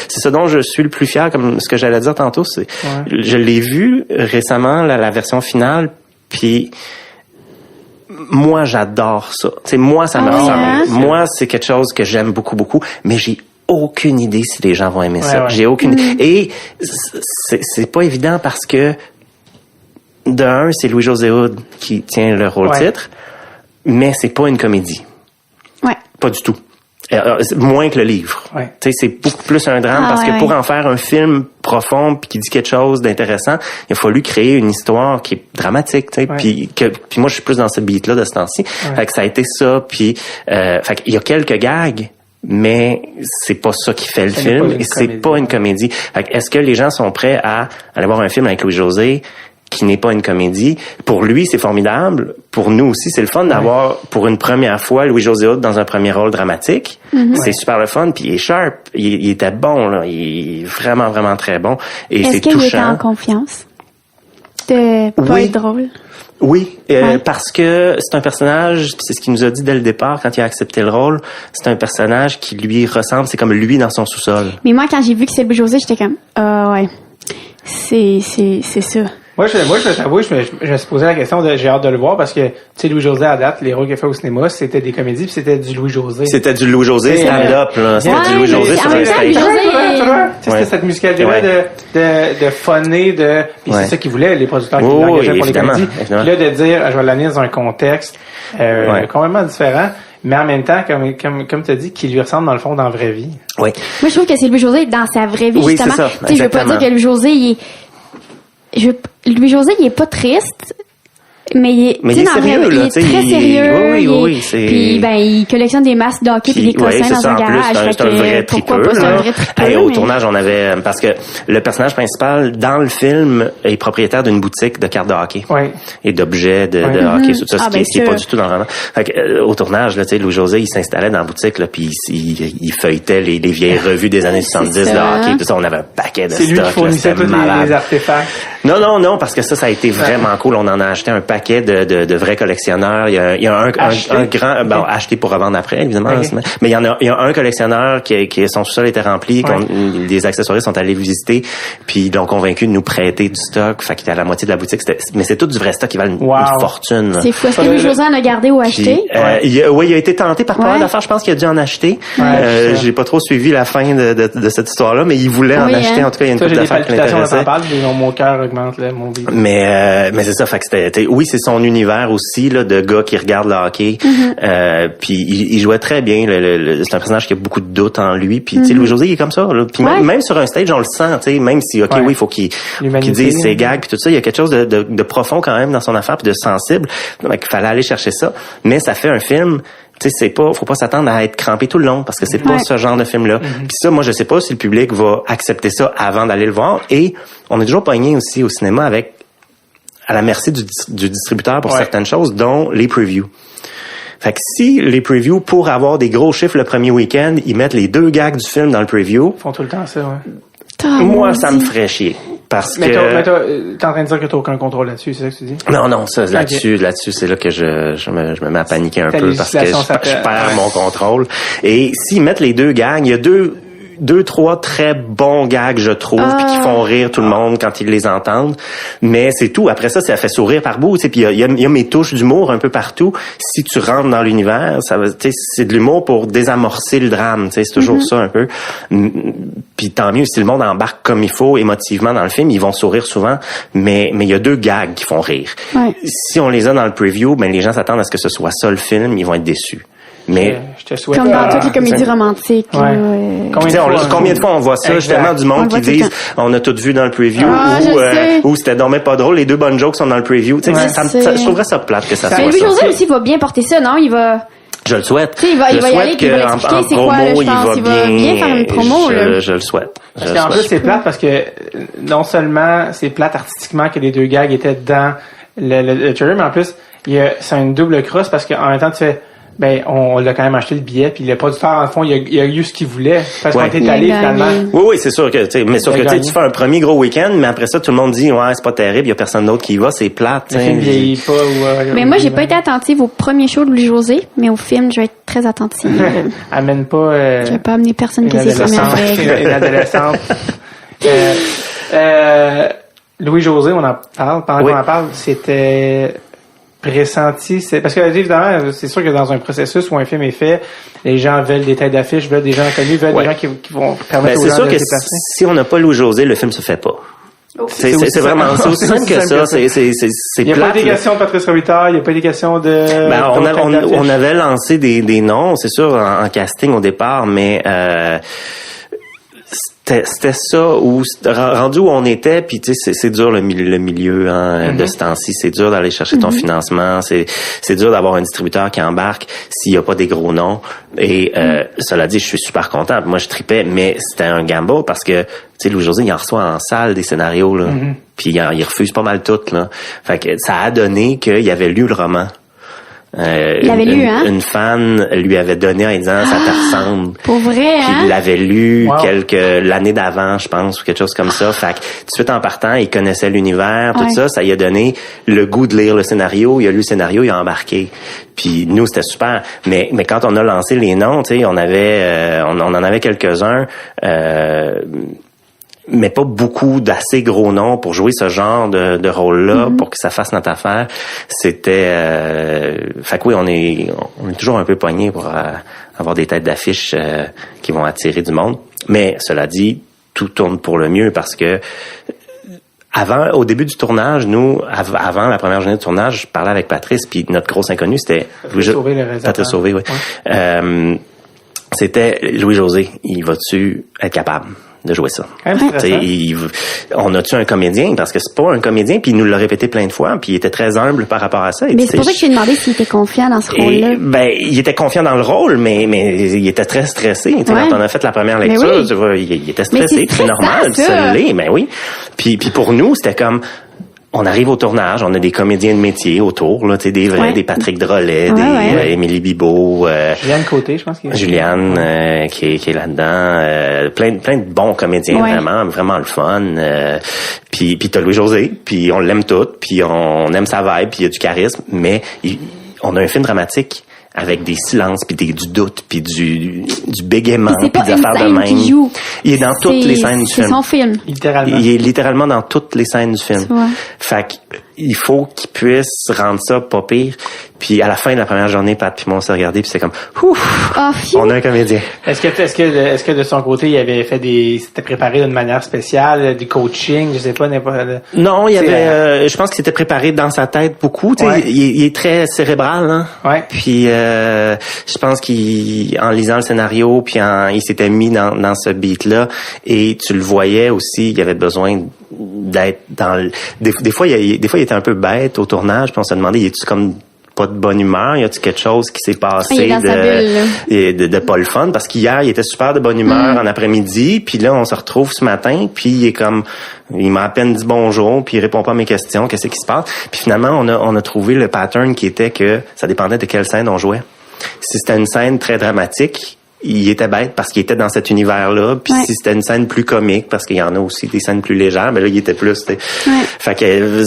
C'est ce dont je suis le plus fier, comme ce que j'allais dire tantôt. Je l'ai vu récemment, la version finale, puis moi, j'adore ça. T'sais, moi, ça me ressemble. Moi, c'est quelque chose que j'aime beaucoup, beaucoup, mais j'ai aucune idée si les gens vont aimer ça. J'ai aucune idée. Et c'est pas évident parce que c'est Louis-José Hood qui tient le rôle titre, mais c'est pas une comédie. Pas du tout. Moins que le livre. Tu sais, c'est beaucoup plus un drame parce que pour en faire un film profond puis qui dit quelque chose d'intéressant, il a fallu créer une histoire qui est dramatique, tu sais, puis moi je suis plus dans ce beat là de ce temps-ci. Fait que ça a été ça, puis fait qu'il y a quelques gags, mais c'est pas ça qui fait le film et c'est pas une comédie. Fait que est-ce que les gens sont prêts à aller voir un film avec Louis-José qui n'est pas une comédie? Pour lui, c'est formidable. Pour nous aussi, c'est le fun d'avoir pour une première fois Louis-José Hood dans un premier rôle dramatique. C'est super le fun, puis il est sharp, il était bon là, il est vraiment vraiment très bon et c'est touchant. Est-ce qu'il était en confiance de pas être drôle? Oui, parce que c'est un personnage, c'est ce qu'il nous a dit dès le départ quand il a accepté le rôle, c'est un personnage qui lui ressemble, c'est comme lui dans son sous-sol. Mais moi, quand j'ai vu que c'est Louis-José, j'étais comme, c'est ça. Moi, je me suis posé la question j'ai hâte de le voir parce que, tu sais, Louis-José à date, les rôles qu'il a fait au cinéma, c'était des comédies puis c'était du Louis-José. C'était du Louis-José stand-up, là. C'était du Louis-José sur un stage. C'était cette musicalité-là de funner, puis c'est ça qu'ils voulaient, les producteurs qui l'engageaient pour les comédies. Puis là, de dire, je vais l'amener dans un contexte, complètement différent. Mais en même temps, comme tu as dit, qui lui ressemble dans le fond dans la vraie vie. Oui. Moi, je trouve que c'est Louis-José dans sa vraie vie, justement. C'est ça, je veux pas dire que Louis-José, il est pas triste. Mais il est sérieux, là. Il est très sérieux. Oui. Puis, il collectionne des masques de hockey puis des cossins dans un garage. C'est un vrai tripeux. Au tournage, on avait, parce que le personnage principal, dans le film, est propriétaire d'une boutique de cartes de hockey. Oui. Et d'objets de hockey, tout ça, ce qui est pas du tout dans le roman. Fait que, au tournage, là, tu sais, Louis-José, il s'installait dans la boutique, là, puis il feuilletait les vieilles revues des années 70 de hockey, tout ça. On avait un paquet de stock. C'est lui qui fournissait tous les artefacts. Non, parce que ça a été vraiment cool. On en a acheté un paquet de vrais collectionneurs. Il y a un grand, acheté pour revendre après, évidemment. Okay. Mais il y a un collectionneur qui son sous-sol était rempli, des accessoires sont allés visiter, puis ils l'ont convaincu de nous prêter du stock. Fait qu'il était à la moitié de la boutique. Mais c'est tout du vrai stock qui valent une fortune. C'est fou. Est-ce que Louis-José en a gardé ou acheté? Il a été tenté par pas d'affaires. Je pense qu'il a dû en acheter. J'ai pas trop suivi la fin de cette histoire-là, mais il voulait en acheter. En tout cas, il y a une couple d'affaires qui l'intéressaient. Mon cœur augmente, là, mon vie. Mais c'est ça. Fait que c'était, c'est son univers aussi, là, de gars qui regardent le hockey. Puis il jouait très bien. C'est un personnage qui a beaucoup de doutes en lui. Puis tu sais, Louis-José, il est comme ça. Là. Puis même sur un stage, on le sent. Tu sais, même si il faut qu'il dise ses gags puis tout ça, il y a quelque chose de profond quand même dans son affaire puis de sensible. Donc il fallait aller chercher ça. Mais ça fait un film. Tu sais, faut pas s'attendre à être crampé tout le long parce que c'est pas ce genre de film-là. Puis ça, moi, je sais pas si le public va accepter ça avant d'aller le voir. Et on est toujours pogné aussi au cinéma à la merci du distributeur pour certaines choses, dont les previews. Fait que si les previews, pour avoir des gros chiffres le premier week-end, ils mettent les 2 gags du film dans le preview. Ils font tout le temps ça, Moi, ça me ferait chier. Parce que... t'es en train de dire que t'as aucun contrôle là-dessus, c'est ça que tu dis? Non, ça, là-dessus, c'est là que je me mets à paniquer un peu parce que je perds mon contrôle. Et s'ils mettent les 2 gags, il y a 2-3 très bons gags, je trouve, puis qui font rire tout le monde quand ils les entendent. Mais c'est tout. Après ça fait sourire par bout. Puis il y a mes touches d'humour un peu partout. Si tu rentres dans l'univers, c'est de l'humour pour désamorcer le drame. C'est toujours ça un peu. Puis tant mieux si le monde embarque comme il faut émotivement dans le film, ils vont sourire souvent. Mais il y a 2 gags qui font rire. Ouais. Si on les a dans le preview, les gens s'attendent à ce que ce soit ça le film. Ils vont être déçus. Mais je te souhaite comme dans toutes les comédies romantiques. Combien de fois on voit ça, justement, du monde qui disent on a tout vu dans le preview ou c'était donc même pas drôle, les 2 bonnes jokes sont dans le preview. Je trouverais ça plate que ça soit ça. Mais Louis-José aussi va bien porter ça, non? Il va... Je le souhaite. Il va y aller, il va l'expliquer c'est quoi, là, je pense. Il va bien faire une promo, là. Je le souhaite. Parce qu'en plus, c'est plate parce que non seulement c'est plate artistiquement que les 2 gags étaient dans le trailer, mais en plus, c'est une double crosse parce qu'en même temps, tu fais on l'a quand même acheté le billet, puis le producteur, en fond, il a eu ce qu'il voulait. Parce qu'on était allé, finalement. Oui, c'est sûr que, tu fais un premier gros week-end, mais après ça, tout le monde dit, c'est pas terrible, il y a personne d'autre qui y va, c'est plate. Le film vieillit pas, mais moi, j'ai pas été attentive au premier show de Louis-José, mais au film, je vais être très attentive. Amène pas, je vais pas amener personne qui ses premières règles. Une adolescente. Louis-José, on en parle. Pendant qu'on en parle, c'était pressenti, parce que évidemment, c'est sûr que dans un processus où un film est fait, les gens veulent des têtes d'affiche, veulent des gens connus, veulent des gens qui vont permettre aux gens de se déplacer. Si on n'a pas Louis-José, le film se fait pas. C'est vraiment aussi simple que ça. Il n'y a pas des questions de Patrice Robitaille, il n'y a pas des questions de... on avait lancé des noms, c'est sûr, en casting au départ, mais c'était ça où rendu où on était, puis tu sais c'est dur le milieu de ce temps-ci, c'est dur d'aller chercher ton financement, c'est dur d'avoir un distributeur qui embarque s'il y a pas des gros noms. Et cela dit, je suis super content. Moi je tripais, mais c'était un gamble parce que tu sais Louis-José il en reçoit en salle des scénarios là, puis il refuse pas mal tout là. Fait que ça a donné qu'il avait lu le roman. Il l'avait lu, hein? Une fan lui avait donné en disant ça te ressemble. Pour vrai, puis il l'avait lu l'année d'avant, je pense, ou quelque chose comme ça. Fait que tout de suite en partant, il connaissait l'univers, tout ça lui a donné le goût de lire le scénario. Il a lu le scénario, il a embarqué. Puis nous, c'était super. Mais quand on a lancé les noms, tu sais, on en avait quelques-uns. Mais pas beaucoup d'assez gros noms pour jouer ce genre de rôle-là, pour que ça fasse notre affaire. C'était... fait que oui, on est toujours un peu poigné pour avoir des têtes d'affiche qui vont attirer du monde. Mais cela dit, tout tourne pour le mieux parce que au début du tournage, nous, avant la première journée de tournage, je parlais avec Patrice, puis notre grosse inconnue, c'était... Patrice Sauvé, oui. C'était Louis-José. Il va-tu être capable? de jouer ça. On a-tu un comédien? Parce que c'est pas un comédien, puis il nous l'a répété plein de fois, puis il était très humble par rapport à ça. Mais c'est pour ça que j'ai demandé s'il était confiant dans ce rôle-là. Il était confiant dans le rôle, mais il était très stressé. Quand on a fait la première lecture, tu vois, il était stressé, c'est normal, puis ça l'est, mais oui. Puis pour nous, c'était comme... On arrive au tournage, on a des comédiens de métier autour, là, tu sais, des vrais, des Patrick Drolet, Émilie Bibeau, Juliane Côté, je pense qu'il y a. Juliane, qui est là-dedans, plein de bons comédiens, vraiment le fun, puis t'as Louis-José, puis on l'aime tout, puis on aime sa vibe, puis il y a du charisme, mais on a un film dramatique avec des silences, puis du doute, puis du bégaiement, puis des affaires de même. Il est dans toutes les scènes du film. C'est son film. Littéralement. Il est littéralement dans toutes les scènes du film. Fait qu'il faut qu'il puisse rendre ça pas pire. Puis à la fin de la première journée, Pat puis moi on s'est regardé puis c'est comme on a un comédien. Est-ce que de son côté il avait fait s'était préparé d'une manière spéciale, du coaching, je sais pas n'importe. Non, il y avait je pense qu'il s'était préparé dans sa tête beaucoup, tu sais, il est très cérébral hein. Ouais. Puis je pense qu'en lisant le scénario puis il s'était mis dans ce beat là et tu le voyais aussi, il avait besoin d'être dans des fois il était un peu bête au tournage puis on se demandait il est-tu comme pas de bonne humeur, y a-tu quelque chose qui s'est passé de pas le fun parce qu'hier il était super de bonne humeur en après-midi puis là on se retrouve ce matin puis il m'a à peine dit bonjour puis il répond pas à mes questions, qu'est-ce qui se passe puis finalement on a trouvé le pattern qui était que ça dépendait de quelle scène on jouait. Si c'était une scène très dramatique, il était bête parce qu'il était dans cet univers-là. Puis si c'était une scène plus comique, parce qu'il y en a aussi des scènes plus légères, mais là, il était plus... Fait que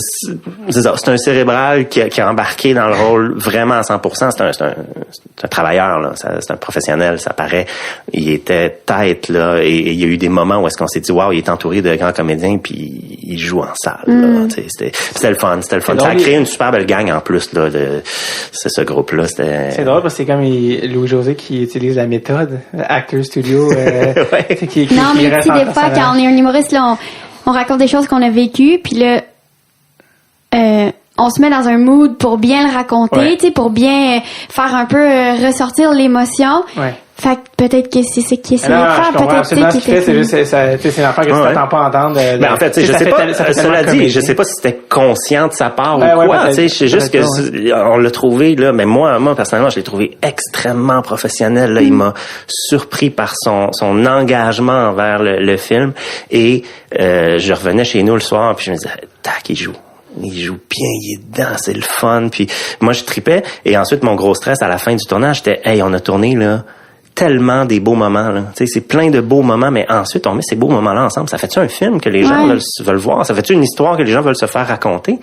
c'est ça, c'est un cérébral qui a embarqué dans le rôle vraiment à 100%. C'est un travailleur, là. C'est un professionnel, ça paraît. Il était tête, là. Et il y a eu des moments où est-ce qu'on s'est dit, wow, il est entouré de grands comédiens, puis il joue en salle, là. C'était le fun. Ça a créé une super belle gang en plus, là. C'est ce groupe-là. C'est drôle parce que c'est comme Louis-José qui utilise la méthode. Acteur studio non mais tu sais des fois quand on est un humoriste là on raconte des choses qu'on a vécues puis là on se met dans un mood pour bien le raconter tu sais pour bien faire un peu ressortir l'émotion fait que peut-être que c'est ce qui essaie de faire peut-être c'est ce qu'il fait c'est juste c'est l'affaire que tu t'attends pas à entendre mais en fait je sais pas cela dit je sais pas si c'était conscient de sa part ou quoi tu sais c'est juste que on l'a trouvé là mais moi personnellement je l'ai trouvé extrêmement professionnel là il m'a surpris par son engagement envers le film et je revenais chez nous le soir puis je me disais tac il joue bien, il est dedans, c'est le fun. Puis moi, je tripais. Et ensuite, mon gros stress à la fin du tournage, c'était, hey, on a tourné, là, tellement des beaux moments, là. Tu sais, c'est plein de beaux moments, mais ensuite, on met ces beaux moments-là ensemble. Ça fait-tu un film que les gens veulent voir? Ça fait-tu une histoire que les gens veulent se faire raconter?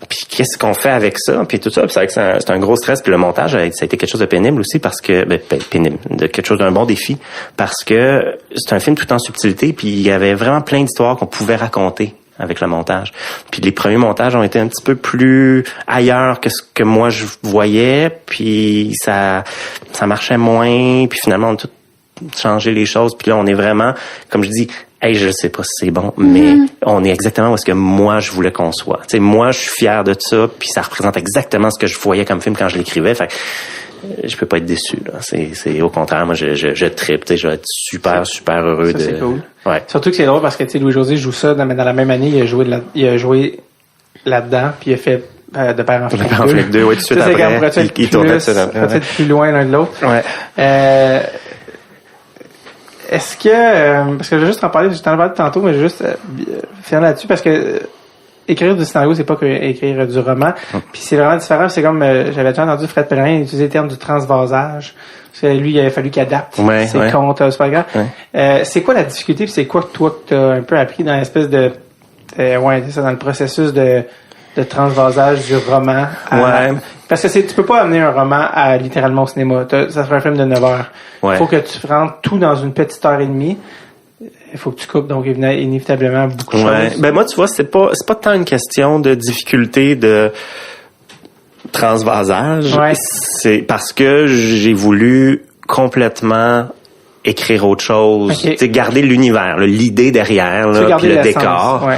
Puis qu'est-ce qu'on fait avec ça? Puis tout ça. Puis c'est un gros stress. Puis le montage, ça a été quelque chose de pénible aussi parce que, pénible, de quelque chose d'un bon défi. Parce que c'est un film tout en subtilité. Puis il y avait vraiment plein d'histoires qu'on pouvait raconter avec le montage. Puis les premiers montages ont été un petit peu plus ailleurs que ce que moi je voyais, puis ça marchait moins, puis finalement on a tout changé les choses, puis là on est vraiment, comme je dis, hey, je sais pas si c'est bon, mais on est exactement où est-ce que moi je voulais qu'on soit. Tu sais, moi je suis fier de ça, puis ça représente exactement ce que je voyais comme film quand je l'écrivais, fait je peux pas être déçu là. C'est au contraire, moi je trippe, tu sais, je vais être super heureux ça, c'est cool. Ouais. Surtout que c'est drôle parce que tu sais Louis-José joue ça dans la même année, il a joué là-dedans puis il a fait de Père en Flic 2. Oui, tout de suite après. Il tournait tout de suite après. Peut-être plus loin l'un de l'autre. Ouais. Est-ce que parce que je vais juste en parler, je t'en ai parlé tantôt, mais je vais juste finir là-dessus parce que écrire du scénario, c'est pas que écrire du roman. Puis c'est vraiment différent. C'est comme j'avais déjà entendu Fred Pellerin utiliser le terme du transvasage. Parce que lui, il a fallu qu'il adapte ses contes. C'est pas grave. C'est quoi la difficulté? Puis c'est quoi que toi que t'as un peu appris dans l'espèce de c'est ça, dans le processus de transvasage du roman parce que tu peux pas amener un roman à littéralement au cinéma. Ça serait un film de 9 heures. Il faut que tu rentres tout dans une petite heure et demie. Il faut que tu coupes donc inévitablement beaucoup de choses. Ben moi tu vois c'est pas tant une question de difficulté de transvasage, c'est parce que j'ai voulu complètement écrire autre chose, tu sais garder l'univers, l'idée derrière là, puis le décor.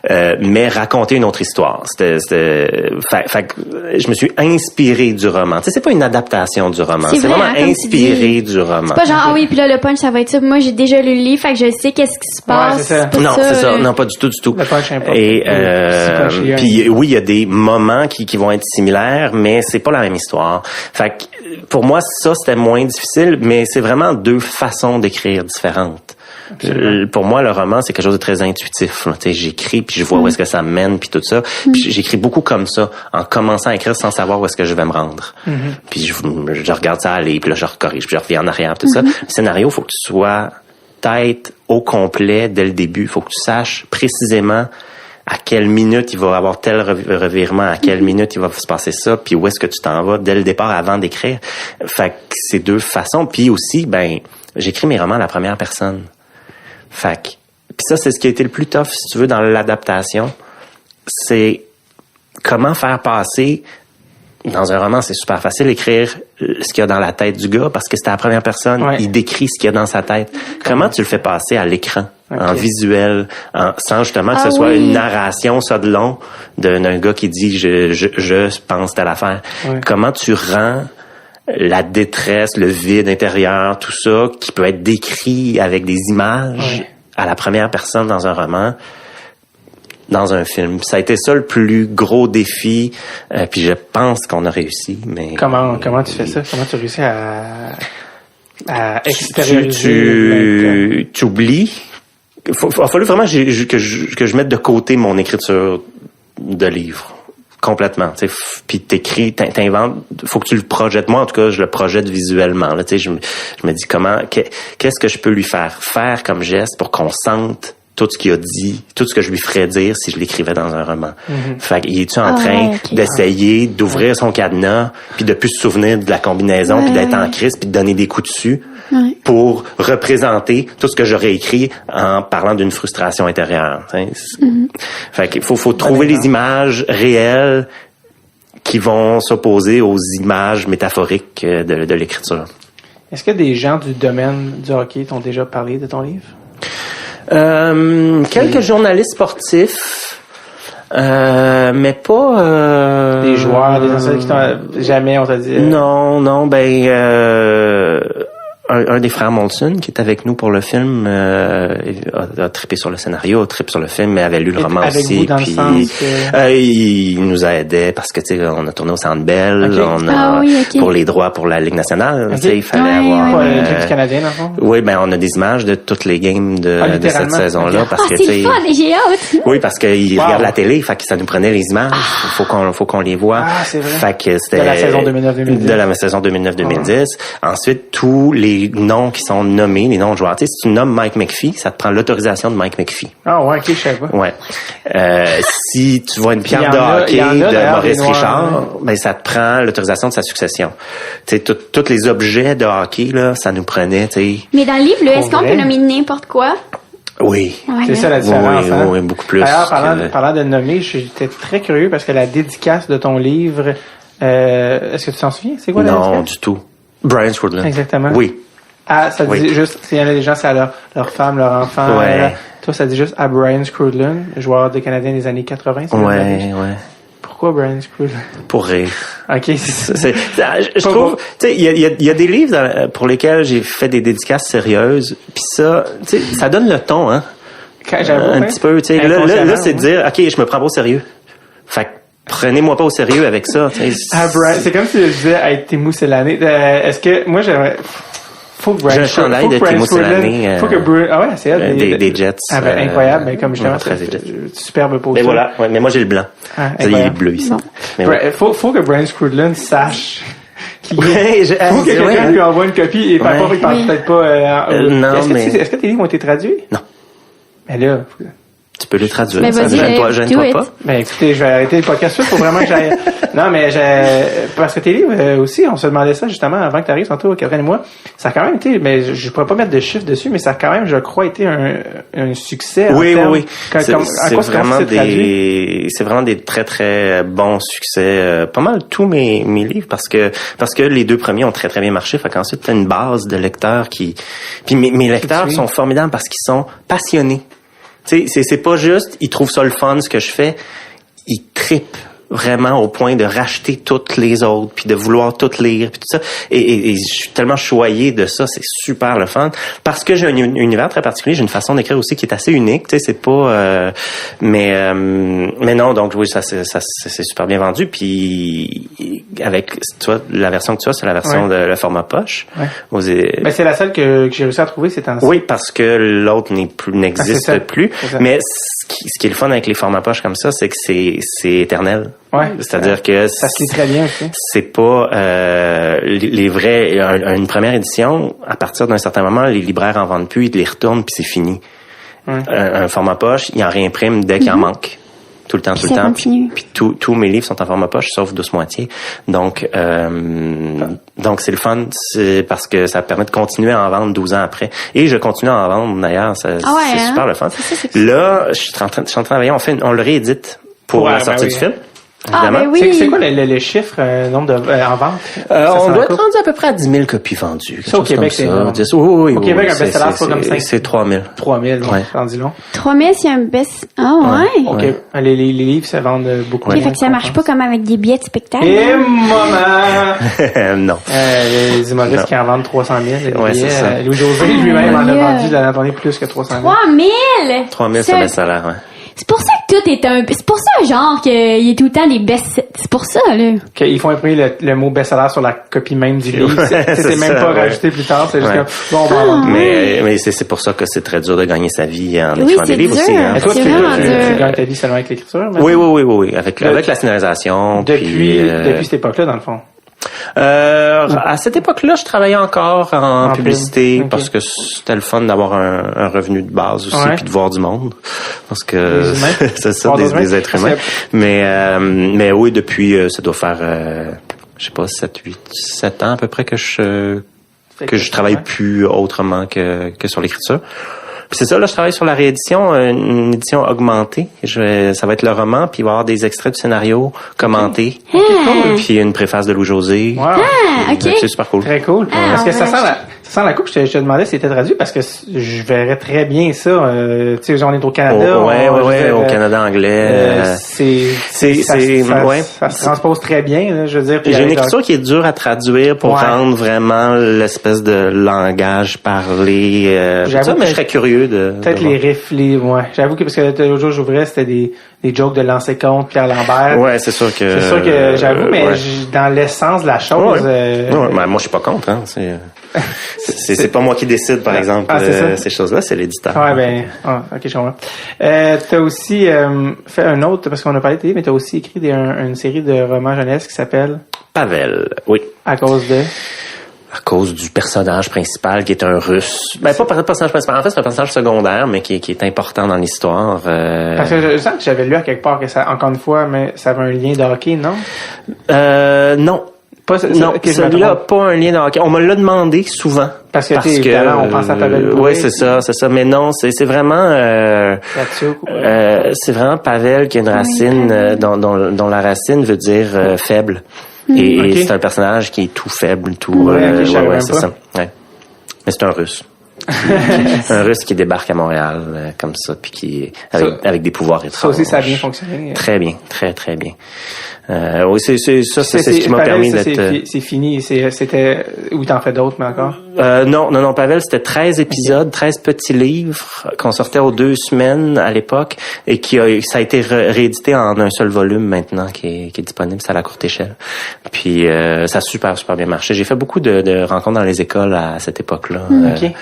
mais raconter une autre histoire. Fait que je me suis inspiré du roman. Tu sais, c'est pas une adaptation du roman, c'est vrai, vraiment inspiré du roman. C'est pas genre oui, puis là le punch ça va être ça. Moi j'ai déjà lu le livre, fait que je sais qu'est-ce qui se passe. Ouais, c'est ça. Non, c'est ça. Non, pas du tout. Le punch importe. Et puis oui, il y a des moments qui vont être similaires, mais c'est pas la même histoire. Fait que pour moi, ça c'était moins difficile, mais c'est vraiment deux façons d'écrire différentes. Pour moi, le roman, c'est quelque chose de très intuitif. J'écris, puis je vois où est-ce que ça me mène, puis tout ça. Puis j'écris beaucoup comme ça, en commençant à écrire sans savoir où est-ce que je vais me rendre. Puis je regarde ça aller, puis là, je recorrige, puis je reviens en arrière, tout ça. Le scénario, il faut que tu sois tête au complet dès le début. Il faut que tu saches précisément à quelle minute il va avoir tel revirement, à quelle minute il va se passer ça, puis où est-ce que tu t'en vas dès le départ avant d'écrire. Fait que c'est deux façons. Puis aussi, j'écris mes romans à la première personne. Fait que, puis ça, c'est ce qui a été le plus tough, si tu veux, dans l'adaptation. C'est comment faire passer, dans un roman, c'est super facile d'écrire ce qu'il y a dans la tête du gars, parce que c'est à la première personne, il décrit ce qu'il y a dans sa tête. Comment tu le fais passer à l'écran, en visuel, sans justement que ce soit une narration, ça de long, d'un gars qui dit « je pense telle affaire ». Comment tu rends la détresse, le vide intérieur, tout ça, qui peut être décrit avec des images à la première personne dans un roman, dans un film. Ça a été ça le plus gros défi, puis je pense qu'on a réussi. Mais comment tu fais ça? Comment tu réussis à extérioriser? Tu oublies. Il a fallu vraiment que je mette de côté mon écriture de livre. Complètement, tu sais, puis t'écris, t'inventes, faut que tu le projettes. Moi, en tout cas, je le projette visuellement. Là, tu sais, je me dis qu'est-ce que je peux lui faire comme geste pour qu'on sente tout ce qu'il a dit, tout ce que je lui ferais dire si je l'écrivais dans un roman. Fait qu'il est-tu en train d'essayer d'ouvrir son cadenas, puis de plus se souvenir de la combinaison, puis d'être en crise, puis de donner des coups dessus pour représenter tout ce que j'aurais écrit en parlant d'une frustration intérieure. Fait qu'il faut trouver les images réelles qui vont s'opposer aux images métaphoriques de l'écriture. Est-ce que des gens du domaine du hockey t'ont déjà parlé de ton livre? Quelques journalistes sportifs, mais pas des joueurs, des anciens qui t'ont jamais on t'a dit. Non, un des frères Molson qui est avec nous pour le film a trippé sur le scénario, a trippé sur le film, mais avait lu le roman aussi. Puis il nous a aidé parce que tu sais on a tourné au Centre Bell, on a pour les droits pour la Ligue nationale, tu sais il fallait avoir l'équipe canadienne en fond. Oui, on a des images de toutes les games de cette saison-là parce que tu sais j'ai hâte. Oui, parce qu'ils regardent la télé, fait que ça nous prenait les images, faut qu'on les voit. Ah, c'est vrai. Fait que c'était de la saison 2009-2010. De la saison 2009-2010. Ensuite tous les noms qui sont nommés, les noms de joueurs. Tu sais, si tu nommes Mike McPhee, ça te prend l'autorisation de Mike McPhee. Ah ouais, ok, je sais pas. Ouais. Si tu vois une pierre de hockey de Maurice Richard, ça te prend l'autorisation de sa succession. Tu sais, tous les objets de hockey, là, ça nous prenait, tu sais. Mais dans le livre, là, est-ce qu'on peut nommer n'importe quoi? Oui. C'est ça la différence. Oui, beaucoup plus. D'ailleurs, parlant de nommer, j'étais très curieux parce que la dédicace de ton livre, est-ce que tu t'en souviens? C'est quoi la dédicace? Non, du tout. Brian Scrudland. Exactement. Oui. Ah, ça dit juste, s'il y en a des gens, c'est à leur femme, leur enfant. Ouais. Toi, ça dit juste à Brian Scrudland, joueur des Canadiens des années 80. Ouais. Pourquoi Brian Scrudland? Pour rire. Ok, c'est ça. Je trouve, tu sais, il y a des livres pour lesquels j'ai fait des dédicaces sérieuses, puis ça, tu sais, ça donne le ton, hein. Un petit peu, tu sais. Là, c'est de dire, ok, je me prends pas au sérieux. Fait que prenez-moi pas au sérieux avec ça. Brian, c'est comme si je disais, hey, Timo, c'est l'année. Est-ce que moi j'aimerais. Faut que Brian. J'ai un chandail de Timo, c'est l'année. Faut que Brian. Ah ouais, c'est elle. Des Jets. Ah ben incroyable, mais comme justement, superbe pose. Mais voilà, mais moi j'ai le blanc. Il est bleu ici. Faut que Brian Scrudland sache. Faut que quelqu'un lui envoie une copie et par contre il parle peut-être pas. Non, est-ce que tes livres ont été traduits? Non. Mais là. Tu peux les traduire. Mais ça gêne-toi pas. Ben écoutez, je vais arrêter le podcast tout. Faut vraiment que j'aille. Non, mais parce que tes livres aussi, on se demandait ça justement avant que tu arrives tantôt, Catherine et moi. Ça a quand même été, mais je pourrais pas mettre de chiffres dessus, mais ça a quand même, je crois, été un succès. Oui. C'est vraiment des très très bons succès. Pas mal tous mes livres parce que les deux premiers ont très très bien marché. Fait qu'ensuite t'as une base de lecteurs puis mes lecteurs sont formidables parce qu'ils sont passionnés. Tu sais, c'est pas juste, ils trouvent ça le fun, ce que je fais. Ils trippent vraiment au point de racheter toutes les autres, puis de vouloir toutes lire, puis tout ça. Et je suis tellement choyé de ça, c'est super le fun. Parce que j'ai un univers très particulier, j'ai une façon d'écrire aussi qui est assez unique, tu sais, c'est pas... mais non, donc oui, ça c'est super bien vendu. Puis avec, tu vois, la version que tu as, c'est la version de le format poche. Ouais. Ben, c'est la seule que j'ai réussi à trouver ces temps-ci. Oui, parce que l'autre n'existe plus. Mais ce qui est le fun avec les formats poche comme ça, c'est que c'est éternel. Ouais. C'est-à-dire que ça se lit très bien aussi. C'est pas les vrais une première édition, à partir d'un certain moment, les libraires en vendent plus, ils les retournent puis c'est fini. Un format poche, ils en réimpriment dès qu'il en manque. Tout le temps. Puis tous mes livres sont en format poche, sauf Douce Moitié. Donc c'est le fun, c'est parce que ça permet de continuer à en vendre 12 ans après. Et je continue à en vendre d'ailleurs, c'est super le fun. Là, je suis en train de travailler, on le réédite pour la sortie du film. Ben oui. C'est quoi le chiffre, nombre de en vente? On doit être rendu à peu près à 10 000 copies vendues. Ça, au Québec, c'est énorme. Oui, au Québec, un best-seller, c'est pas comme 5. C'est 3 000. 3 000, rendu long. 3 000, c'est un best... OK. Les livres, ça vendent beaucoup. OK, fait que ça marche pas comme avec des billets de spectacle. Et maman! Non. Les humoristes qui en vendent 300 000. Ouais, c'est ça. Louis-José lui-même en a vendu l'année dernière plus que 300 000. 3 000! 3 000, c'est un best-seller, ouais. C'est pour ça que tout est c'est pour ça, genre, qu'il y a tout le temps des best... C'est pour ça, là. Ils font imprimer le mot best-seller sur la copie même du livre. C'est même pas rajouté plus tard. C'est juste que, bon, mais c'est pour ça que c'est très dur de gagner sa vie en écrivant des livres aussi. Hein. Toi, tu gagnes ta vie seulement avec l'écriture? Oui. Avec la scénarisation. Depuis cette époque-là, dans le fond. À cette époque-là, je travaillais encore en publicité parce que c'était le fun d'avoir un revenu de base aussi puis de voir du monde parce que c'est ça des êtres humains. Mais oui, depuis ça doit faire je sais pas 7 ans à peu près que je travaille plus autrement que sur l'écriture. Puis c'est ça, là, je travaille sur la réédition, une édition augmentée. Ça va être le roman, puis il va y avoir des extraits du scénario commentés. Puis une préface de Louis-José. Wow. OK. C'est super cool. Très cool. Parce que ça sent la coupe. Je te demandais si c'était traduit parce que je verrais très bien ça. Tu sais, genre, on est au Canada. Au Canada anglais. Ça se transpose très bien, là, je veux dire. J'ai une écriture qui est dure à traduire pour rendre vraiment l'espèce de langage parlé. J'avoue, mais je serais curieux peut-être les riffs, j'avoue que parce que l'autre jour j'ouvrais, c'était des jokes de Lancé Compte, Pierre Lambert. Ouais, c'est sûr que j'avoue, mais dans l'essence de la chose. Moi je suis pas contre, hein. C'est pas moi qui décide, par exemple, ces choses-là, c'est l'éditeur. Ok, je comprends. T'as aussi fait un autre, parce qu'on a parlé de télé, mais t'as aussi écrit une série de romans jeunesse qui s'appelle Pavel, oui. À cause du personnage principal qui est un Russe. Pas le personnage principal. En fait, c'est un personnage secondaire, mais qui est important dans l'histoire. Parce que je sens que j'avais lu à quelque part que ça, encore une fois, mais ça avait un lien de hockey, non? Non. Celui-là n'a pas un lien de hockey. On me l'a demandé souvent. Parce que évidemment, on pense à Pavel Boulet. Oui, c'est ça. Mais non, c'est vraiment... c'est vraiment Pavel qui a une racine dont la racine veut dire faible. Et c'est un personnage qui est tout faible, tout... c'est ça. Ouais. Mais c'est un Russe. Un Russe qui débarque à Montréal comme ça, puis qui avec des pouvoirs étranges. Ça aussi, ça a bien fonctionné. Très bien, très très bien. Oui, c'est ce qui m'a permis d'être... C'est fini. C'était... Ou t'en fais d'autres, mais encore? Non, Pavel, c'était 13 épisodes, 13 petits livres qu'on sortait aux 2 semaines à l'époque et ça a été réédité en un seul volume maintenant qui est disponible. C'est à la courte échelle. Puis ça a super bien marché. J'ai fait beaucoup de rencontres dans les écoles à cette époque-là. OK.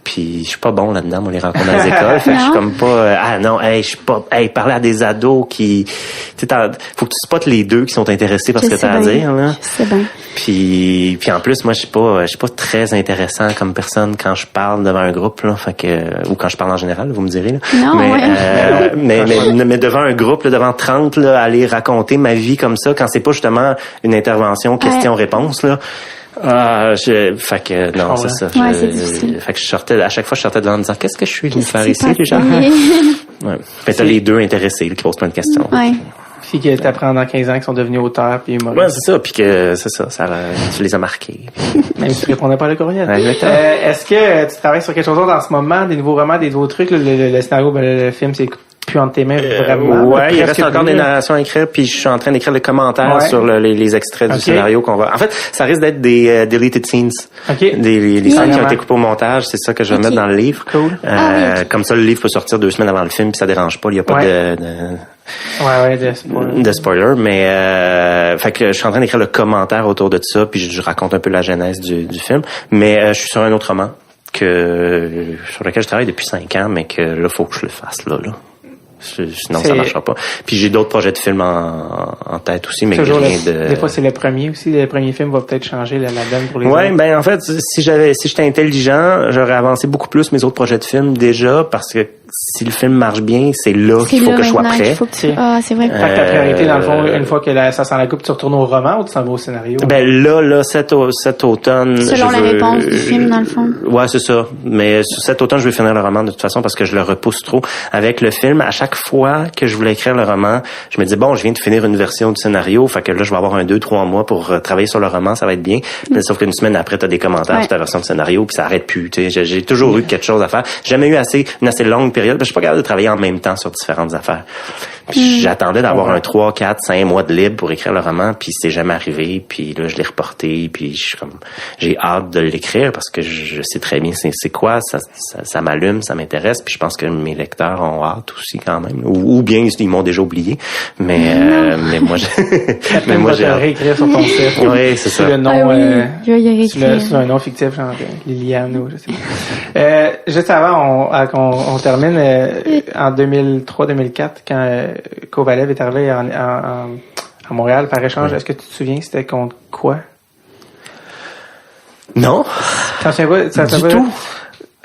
Puis je suis pas bon là-dedans, moi, les rencontres dans les écoles. Fait que je suis comme pas... je suis pas... parler à des ados qui... Tu sais, faut que tu spottes les deux qui sont intéressés par ce que t'as à dire, là. C'est bien. Puis en plus, moi, je suis pas très intéressant comme personne quand je parle devant un groupe, là. Fait que... Ou quand je parle en général, vous me direz, là. Non, mais devant un groupe, là, devant 30, là, aller raconter ma vie comme ça, quand c'est pas justement une intervention, question-réponse, là... fait que non, c'est ça. C'est difficile. Fait que à chaque fois je sortais devant en me disant qu'est-ce que je suis venu faire ici déjà. Ouais. Fait t'as les deux intéressés là, qui posent plein de questions. Ouais. Puis que t'apprends dans 15 ans qu'ils sont devenus auteurs puis humoristes. Ouais, c'est ça. Puis que c'est ça, tu les as marqués. Même si tu répondais pas à la courriel. Est-ce que tu travailles sur quelque chose d'autre en ce moment, des nouveaux romans, des nouveaux trucs? Le scénario, le film, c'est plus entre tes mains vraiment. Ouais, il reste encore des narrations à écrire, puis je suis en train d'écrire les commentaires sur les extraits du scénario qu'on va. En fait, ça risque d'être des deleted scenes. Les scènes qui ont été coupées au montage, c'est ça que je vais mettre dans le livre. Cool. Comme ça, le livre peut sortir 2 semaines avant le film, puis ça dérange pas. Il y a pas de spoiler, mais fait que je suis en train d'écrire le commentaire autour de ça, puis je raconte un peu la genèse du film. Mais je suis sur un autre roman sur lequel je travaille depuis 5 ans, mais que là, faut que je le fasse là. Sinon, ça marchera pas. Puis j'ai d'autres projets de films en tête aussi, mais rien de... Des fois, c'est le premier aussi. Le premier film va peut-être changer la donne pour les autres. Ouais, ben en fait, si j'étais intelligent, j'aurais avancé beaucoup plus mes autres projets de films déjà, parce que si le film marche bien, c'est là qu'il faut que je sois prêt. C'est vrai. Fait que ta priorité, dans le fond, une fois que ça sent la coupe, tu retournes au roman ou tu s'en vas au scénario? Ben là, cet automne... Selon la réponse du film, dans le fond. Ouais, c'est ça. Mais cet automne, je vais finir le roman de toute façon parce que je le repousse trop. Avec le film, à chaque fois que je voulais écrire le roman, je me dis, bon, je viens de finir une version du scénario, fait que là, je vais avoir 2-3 mois pour travailler sur le roman, ça va être bien. Mais sauf qu'une semaine après, t'as des commentaires sur ta version de scénario, puis ça arrête plus. J'ai toujours eu quelque chose à faire. J'ai jamais eu une assez longue période. Je suis pas capable de travailler en même temps sur différentes affaires. Puis j'attendais d'avoir un 3, 4, 5 mois de libre pour écrire le roman, puis c'est jamais arrivé. Puis là, je l'ai reporté, puis j'ai hâte de l'écrire parce que je sais très bien c'est quoi, ça m'allume, ça m'intéresse, puis je pense que mes lecteurs ont hâte aussi quand même, ou bien ils m'ont déjà oublié, mais moi j'ai réécrire sur ton site. Oui, c'est ça. Le nom, sur un nom fictif, genre Liliane ou je sais pas. Juste avant qu'on termine, en 2003-2004, quand Kovalev est arrivé à Montréal par échange, est-ce que tu te souviens c'était contre quoi? Non. Du tout.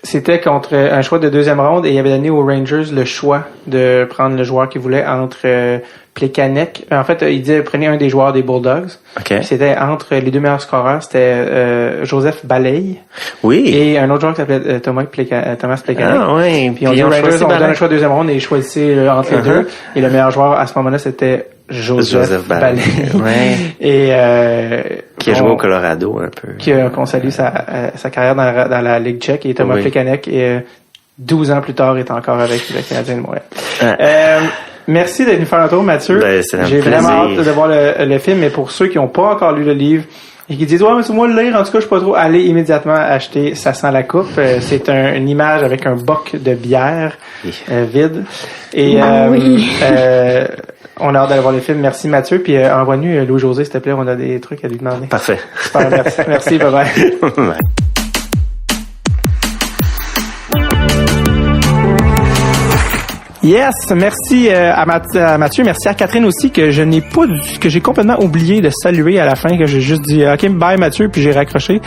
C'était contre un choix de 2e ronde et il avait donné aux Rangers le choix de prendre le joueur qu'il voulait entre Plekanec. En fait, il disait prenez un des joueurs des Bulldogs. Okay. C'était entre les 2 meilleurs scoreurs, c'était Joseph Baley. Oui. Et un autre joueur qui s'appelait Thomas Plekanec. Ah oui. Puis on dit aux Rangers, on donne un choix de 2e ronde et ils choisissaient entre les deux. Et le meilleur joueur à ce moment-là, c'était Joseph Baley. Ouais. Et qui a joué au Colorado un peu. Qu'on salue sa carrière dans la Ligue tchèque, et Thomas Plekanec, et 12 ans plus tard, est encore avec le Canadien de Montréal. Merci de nous faire un tour, Mathieu. J'ai vraiment hâte de voir le film, mais pour ceux qui n'ont pas encore lu le livre et qui disent « Ouais, mais c'est moi le lire, en tout cas, je suis pas trop... » Allez immédiatement acheter Ça sent la coupe. C'est une image avec un boc de bière vide. Et on a hâte d'aller voir le film. Merci, Mathieu. Puis envoie-nous Louis-José, s'il te plaît. On a des trucs à lui demander. Parfait. Super, merci. Bye-bye. Yes, merci à Mathieu, merci à Catherine aussi que j'ai complètement oublié de saluer à la fin, que j'ai juste dit OK, bye Mathieu, puis j'ai raccroché.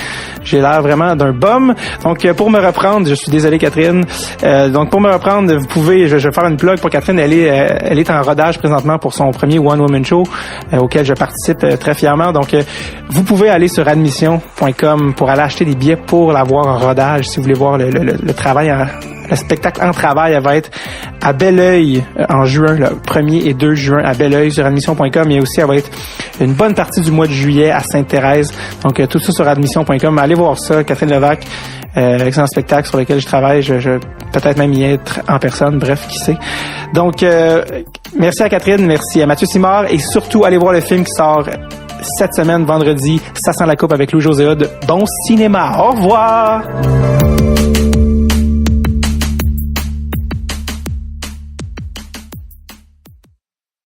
J'ai l'air vraiment d'un bum. Donc pour me reprendre, je suis désolé Catherine. Donc pour me reprendre, vous pouvez, je vais faire une plug pour Catherine, elle est en rodage présentement pour son premier One Woman Show auquel je participe très fièrement. Donc vous pouvez aller sur admission.com pour aller acheter des billets pour la voir en rodage si vous voulez voir le travail le spectacle en travail. Elle va être à Belleuil en juin, le 1er et 2 juin à Belleuil sur admission.com. Et aussi, elle va être une bonne partie du mois de juillet à Sainte-Thérèse. Donc, tout ça sur admission.com. Allez voir ça. Catherine Levac, excellent spectacle sur lequel je travaille. Je peut-être même y être en personne. Bref, qui sait. Donc, merci à Catherine, merci à Mathieu Simard. Et surtout, allez voir le film qui sort cette semaine, vendredi. Ça sent la coupe avec Louis-José Hood. Bon cinéma. Au revoir!